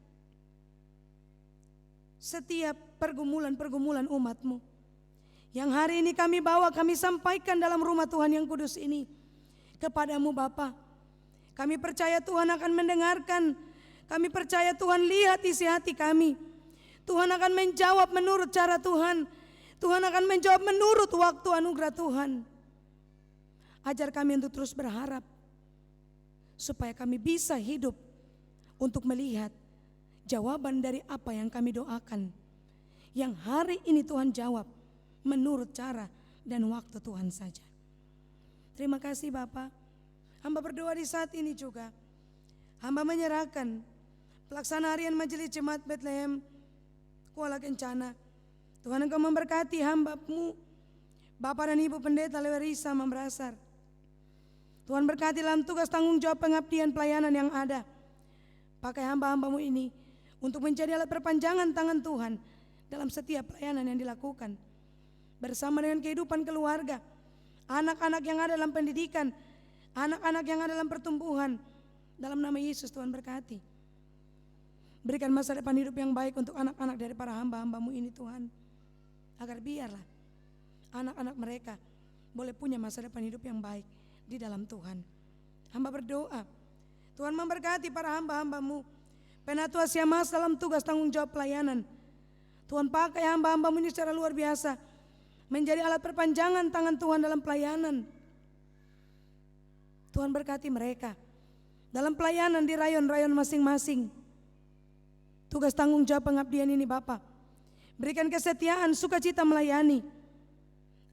S3: setiap pergumulan-pergumulan umat-Mu yang hari ini kami bawa, kami sampaikan dalam rumah Tuhan yang kudus ini kepadamu Bapa. Kami percaya Tuhan akan mendengarkan, kami percaya Tuhan lihat isi hati kami. Tuhan akan menjawab menurut cara Tuhan, Tuhan akan menjawab menurut waktu anugerah Tuhan. Ajar kami untuk terus berharap, supaya kami bisa hidup untuk melihat jawaban dari apa yang kami doakan, yang hari ini Tuhan jawab menurut cara dan waktu Tuhan saja. Terima kasih Bapa. Hamba berdoa di saat ini juga, hamba menyerahkan pelaksanaan harian majelis jemaat Bethlehem Kuala Kencana. Tuhan Engkau memberkati hamba-Mu Bapak dan Ibu Pendeta Lewerisa Mambrasar. Tuhan berkati dalam tugas tanggung jawab pengabdian pelayanan yang ada. Pakai hamba-hamba-Mu ini untuk menjadi alat perpanjangan tangan Tuhan dalam setiap pelayanan yang dilakukan. Bersama dengan kehidupan keluarga, anak-anak yang ada dalam pendidikan, anak-anak yang ada dalam pertumbuhan. Dalam nama Yesus Tuhan berkati. Berikan masa depan hidup yang baik untuk anak-anak dari para hamba-hamba-Mu ini Tuhan. Agar biarlah anak-anak mereka boleh punya masa depan hidup yang baik di dalam Tuhan. Hamba berdoa, Tuhan memberkati para hamba-hamba-Mu, penatua siamas dalam tugas tanggung jawab pelayanan. Tuhan pakai hamba-hamba-Mu ini secara luar biasa, menjadi alat perpanjangan tangan Tuhan dalam pelayanan. Tuhan berkati mereka dalam pelayanan di rayon-rayon masing-masing. Tugas tanggung jawab pengabdian ini Bapa, berikan kesetiaan, sukacita melayani,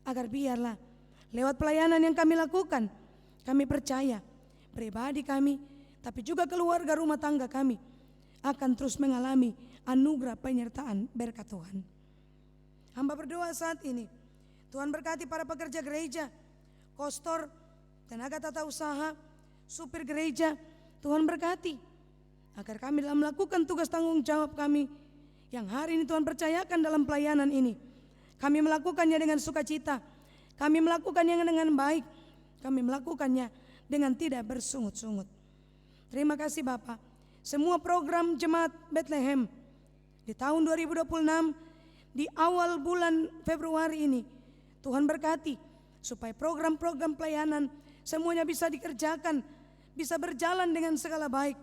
S3: agar biarlah lewat pelayanan yang kami lakukan, kami percaya pribadi kami, tapi juga keluarga rumah tangga kami akan terus mengalami anugerah penyertaan berkat Tuhan. Hamba berdoa saat ini, Tuhan berkati para pekerja gereja, kostor, tenaga tata usaha, supir gereja. Tuhan berkati agar kami dalam melakukan tugas tanggung jawab kami yang hari ini Tuhan percayakan dalam pelayanan ini, kami melakukannya dengan sukacita, kami melakukannya dengan baik, kami melakukannya dengan tidak bersungut-sungut. Terima kasih Bapak. Semua program Jemaat Bethlehem di tahun 2026, di awal bulan Februari ini, Tuhan berkati supaya program-program pelayanan semuanya bisa dikerjakan, bisa berjalan dengan segala baik.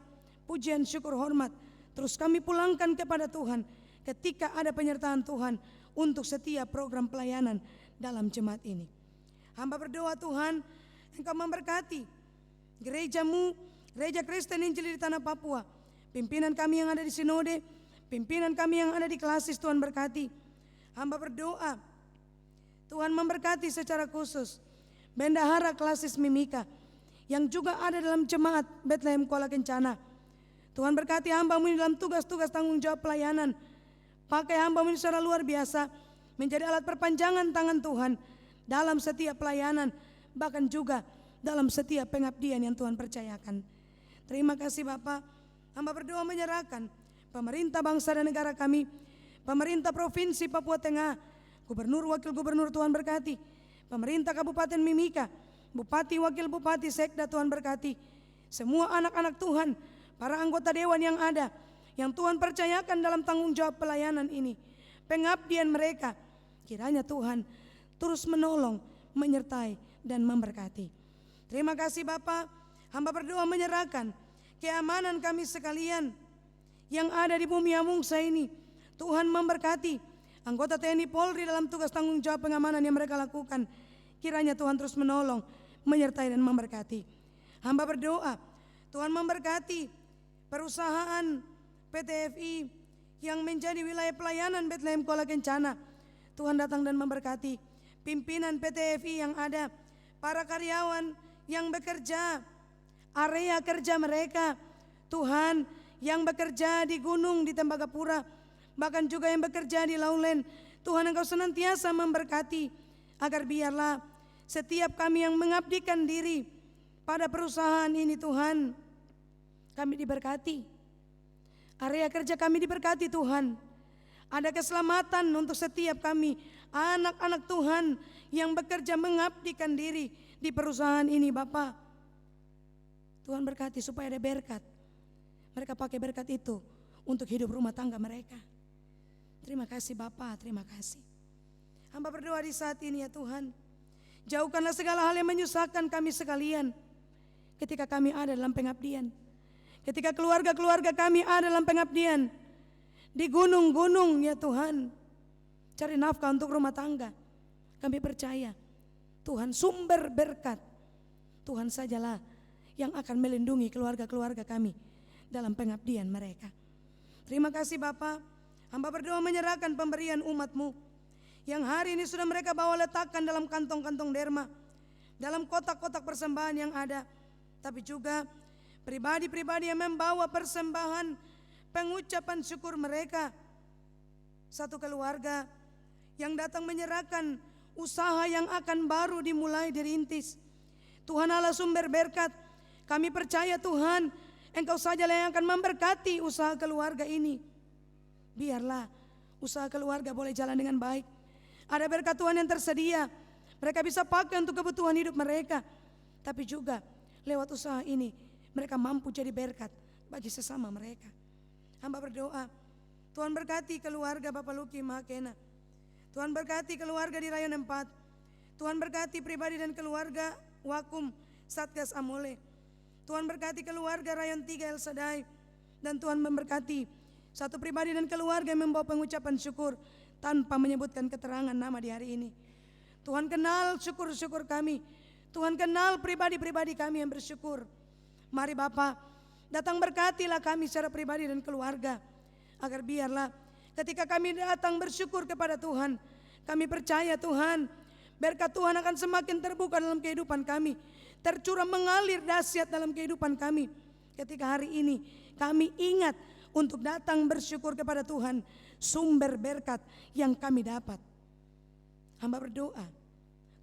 S3: Pujian, syukur, hormat terus kami pulangkan kepada Tuhan ketika ada penyertaan Tuhan untuk setiap program pelayanan dalam jemaat ini. Hamba berdoa Tuhan, Engkau memberkati gereja-Mu, Gereja Kristen Injili di Tanah Papua, pimpinan kami yang ada di sinode, pimpinan kami yang ada di klasis. Tuhan berkati. Hamba berdoa Tuhan memberkati secara khusus bendahara klasis Mimika yang juga ada dalam jemaat Bethlehem Kuala Kencana. Tuhan berkati hamba-Mu ini dalam tugas-tugas tanggung jawab pelayanan. Pakai hamba-Mu ini secara luar biasa, menjadi alat perpanjangan tangan Tuhan dalam setiap pelayanan, bahkan juga dalam setiap pengabdian yang Tuhan percayakan. Terima kasih Bapak. Hamba berdoa menyerahkan pemerintah bangsa dan negara kami, pemerintah Provinsi Papua Tengah, Gubernur, Wakil Gubernur, Tuhan berkati. Pemerintah Kabupaten Mimika, Bupati, Wakil Bupati, Sekda, Tuhan berkati. Semua anak-anak Tuhan, para anggota dewan yang ada, yang Tuhan percayakan dalam tanggung jawab pelayanan ini, pengabdian mereka, kiranya Tuhan terus menolong, menyertai, dan memberkati. Terima kasih Bapak. Hamba berdoa menyerahkan keamanan kami sekalian yang ada di bumi Amungsa ini. Tuhan memberkati anggota TNI Polri dalam tugas tanggung jawab pengamanan yang mereka lakukan. Kiranya Tuhan terus menolong, menyertai, dan memberkati. Hamba berdoa Tuhan memberkati perusahaan PT FI yang menjadi wilayah pelayanan Bethlehem Kuala Kencana. Tuhan datang dan memberkati pimpinan PT FI yang ada, para karyawan yang bekerja, area kerja mereka, Tuhan, yang bekerja di gunung, di Tembagapura, bahkan juga yang bekerja di Lowland. Tuhan, Engkau senantiasa memberkati, agar biarlah setiap kami yang mengabdikan diri pada perusahaan ini, Tuhan, kami diberkati. Area kerja kami diberkati Tuhan. Ada keselamatan untuk setiap kami, anak-anak Tuhan yang bekerja mengabdikan diri di perusahaan ini Bapak. Tuhan berkati supaya ada berkat. Mereka pakai berkat itu untuk hidup rumah tangga mereka. Terima kasih Bapak, terima kasih. Hamba berdoa di saat ini ya Tuhan, jauhkanlah segala hal yang menyusahkan kami sekalian ketika kami ada dalam pengabdian. Ketika keluarga-keluarga kami ada dalam pengabdian di gunung-gunung ya Tuhan, cari nafkah untuk rumah tangga. Kami percaya Tuhan sumber berkat. Tuhan sajalah yang akan melindungi keluarga-keluarga kami dalam pengabdian mereka. Terima kasih Bapak. Hamba berdoa menyerahkan pemberian umat-Mu yang hari ini sudah mereka bawa letakkan dalam kantong-kantong derma, dalam kotak-kotak persembahan yang ada. Tapi juga pribadi-pribadi yang membawa persembahan pengucapan syukur mereka. Satu keluarga yang datang menyerahkan usaha yang akan baru dimulai dirintis. Tuhan Allah sumber berkat, kami percaya Tuhan, Engkau sajalah yang akan memberkati usaha keluarga ini. Biarlah usaha keluarga boleh jalan dengan baik. Ada berkat Tuhan yang tersedia, mereka bisa pakai untuk kebutuhan hidup mereka. Tapi juga lewat usaha ini mereka mampu jadi berkat bagi sesama mereka. Hamba berdoa, Tuhan berkati keluarga Bapak Luki Mahakena. Tuhan berkati keluarga di Rayon 4. Tuhan berkati pribadi dan keluarga Wakum Satgas Amole. Tuhan berkati keluarga Rayon 3 El Shaddai. Dan Tuhan memberkati satu pribadi dan keluarga yang membawa pengucapan syukur tanpa menyebutkan keterangan nama di hari ini. Tuhan kenal syukur-syukur kami. Tuhan kenal pribadi-pribadi kami yang bersyukur. Mari Bapa, datang berkatilah kami secara pribadi dan keluarga. Agar biarlah ketika kami datang bersyukur kepada Tuhan, kami percaya Tuhan, berkat Tuhan akan semakin terbuka dalam kehidupan kami, tercurah mengalir dahsyat dalam kehidupan kami. Ketika hari ini kami ingat untuk datang bersyukur kepada Tuhan, sumber berkat yang kami dapat. Hamba berdoa,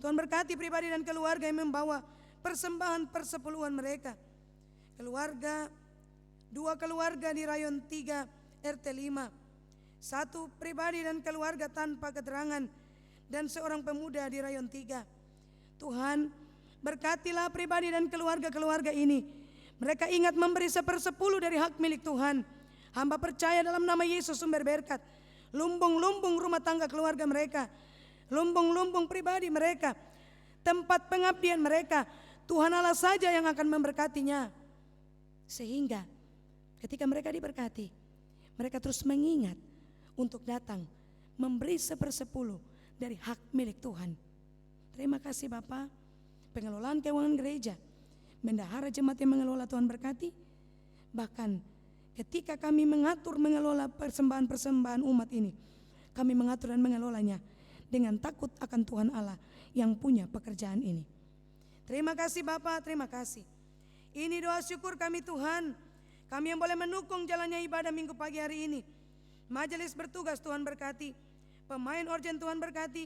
S3: Tuhan berkati pribadi dan keluarga yang membawa persembahan persepuluhan mereka. Keluarga, 2 keluarga di Rayon 3 RT 5, 1 pribadi dan keluarga tanpa keterangan, dan seorang pemuda di Rayon 3. Tuhan, berkatilah pribadi dan keluarga-keluarga ini. Mereka ingat memberi 1/10 dari hak milik Tuhan. Hamba percaya dalam nama Yesus sumber berkat, lumbung-lumbung rumah tangga keluarga mereka, lumbung-lumbung pribadi mereka, tempat pengabdian mereka, Tuhan Allah saja yang akan memberkatinya. Sehingga ketika mereka diberkati, mereka terus mengingat untuk datang memberi 1/10 dari hak milik Tuhan. Terima kasih Bapak. Pengelolaan keuangan gereja, bendahara jemaat yang mengelola, Tuhan berkati. Bahkan ketika kami mengelola persembahan-persembahan umat ini, kami mengatur dan mengelolanya dengan takut akan Tuhan Allah yang punya pekerjaan ini. Terima kasih Bapak, terima kasih. Ini doa syukur kami Tuhan, kami yang boleh mendukung jalannya ibadah minggu pagi hari ini. Majelis bertugas Tuhan berkati, pemain organ Tuhan berkati,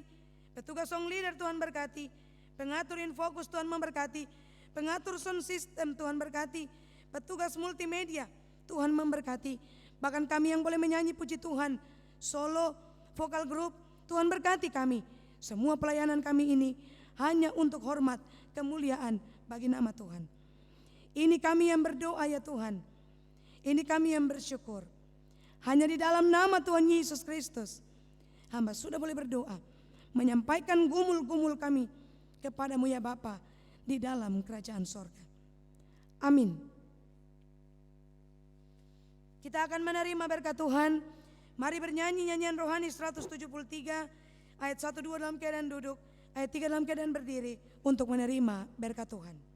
S3: petugas song leader Tuhan berkati, pengatur infokus Tuhan memberkati, pengatur sound system Tuhan berkati, petugas multimedia Tuhan memberkati. Bahkan kami yang boleh menyanyi puji Tuhan, solo, vokal group, Tuhan berkati kami. Semua pelayanan kami ini hanya untuk hormat, kemuliaan bagi nama Tuhan. Ini kami yang berdoa ya Tuhan. Ini kami yang bersyukur. Hanya di dalam nama Tuhan Yesus Kristus, hamba sudah boleh berdoa, menyampaikan gumul-gumul kami kepadamu ya Bapa di dalam kerajaan sorga. Amin. Kita akan menerima berkat Tuhan. Mari bernyanyi nyanyian rohani 173 ayat 1-2 dalam keadaan duduk, ayat 3 dalam keadaan berdiri untuk menerima berkat Tuhan.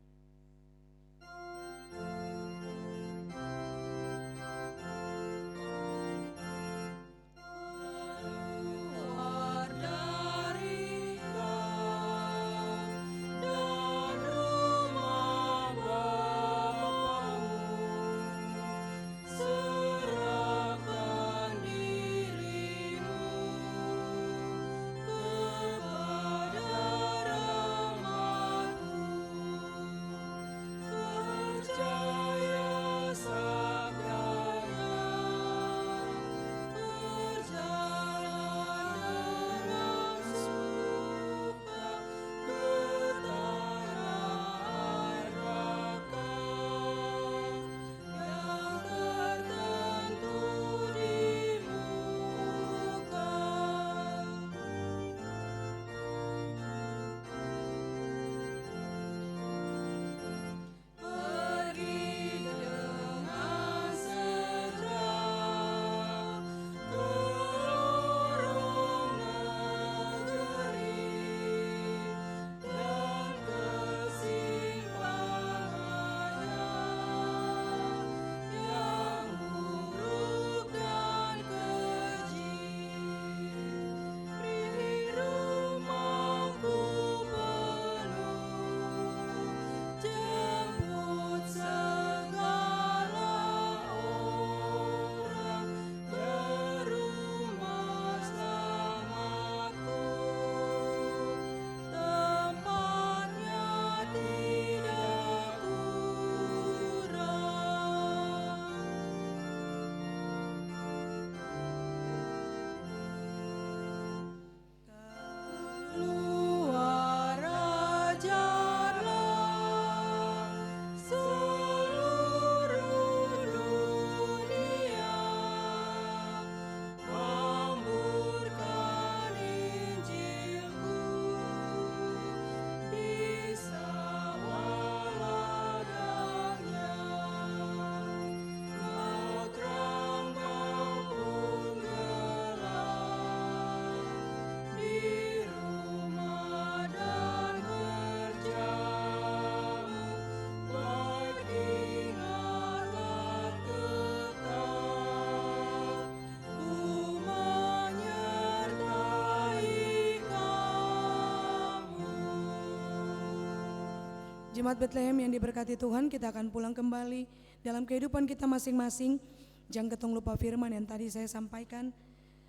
S3: Jemaat Bethlehem yang diberkati Tuhan, kita akan pulang kembali dalam kehidupan kita masing-masing. Jangan ketong lupa firman yang tadi saya sampaikan.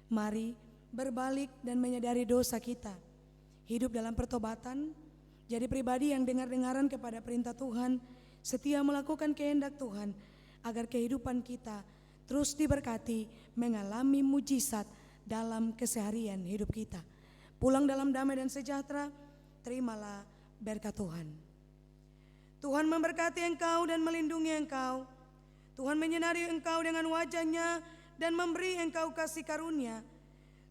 S3: Mari berbalik dan menyadari dosa kita. Hidup dalam pertobatan, jadi pribadi yang dengar-dengaran kepada perintah Tuhan, setia melakukan kehendak Tuhan, agar kehidupan kita terus diberkati, mengalami mujizat dalam keseharian hidup kita. Pulang dalam damai dan sejahtera, terimalah berkat Tuhan. Tuhan memberkati engkau dan melindungi engkau. Tuhan menyinari engkau dengan wajah-Nya dan memberi engkau kasih karunia.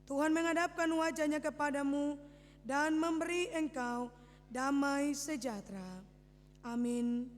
S3: Tuhan menghadapkan wajah-Nya kepadamu dan memberi engkau damai sejahtera. Amin.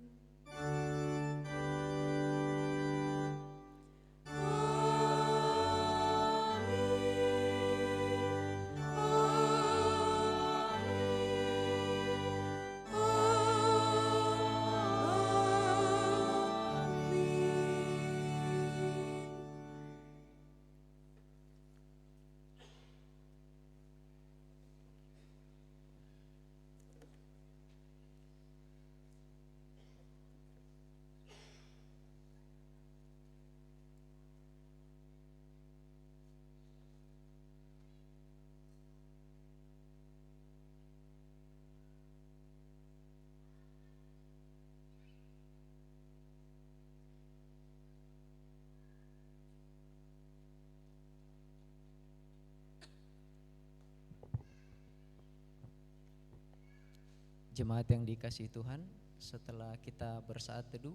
S2: Jemaat yang dikasihi Tuhan, setelah kita bersaat teduh,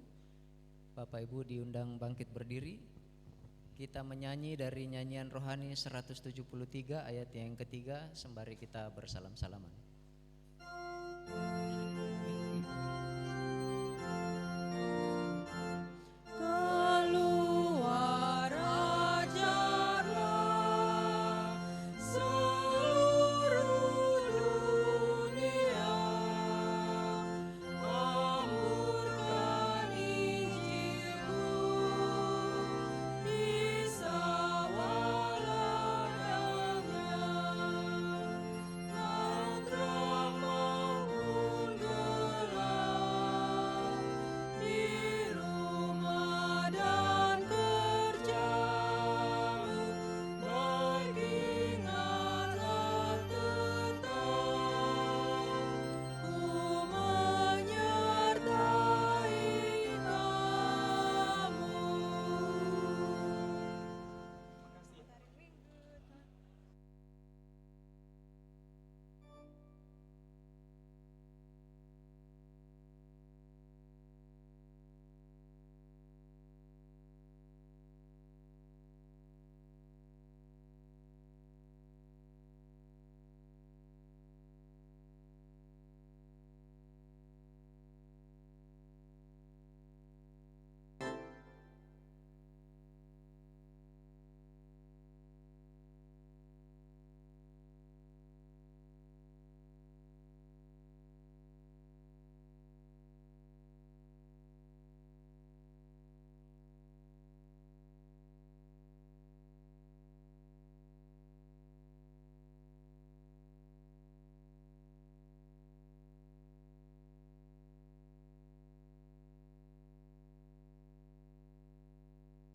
S2: Bapak Ibu diundang bangkit berdiri. Kita menyanyi dari nyanyian rohani 173 ayat yang ketiga sembari kita bersalam-salaman.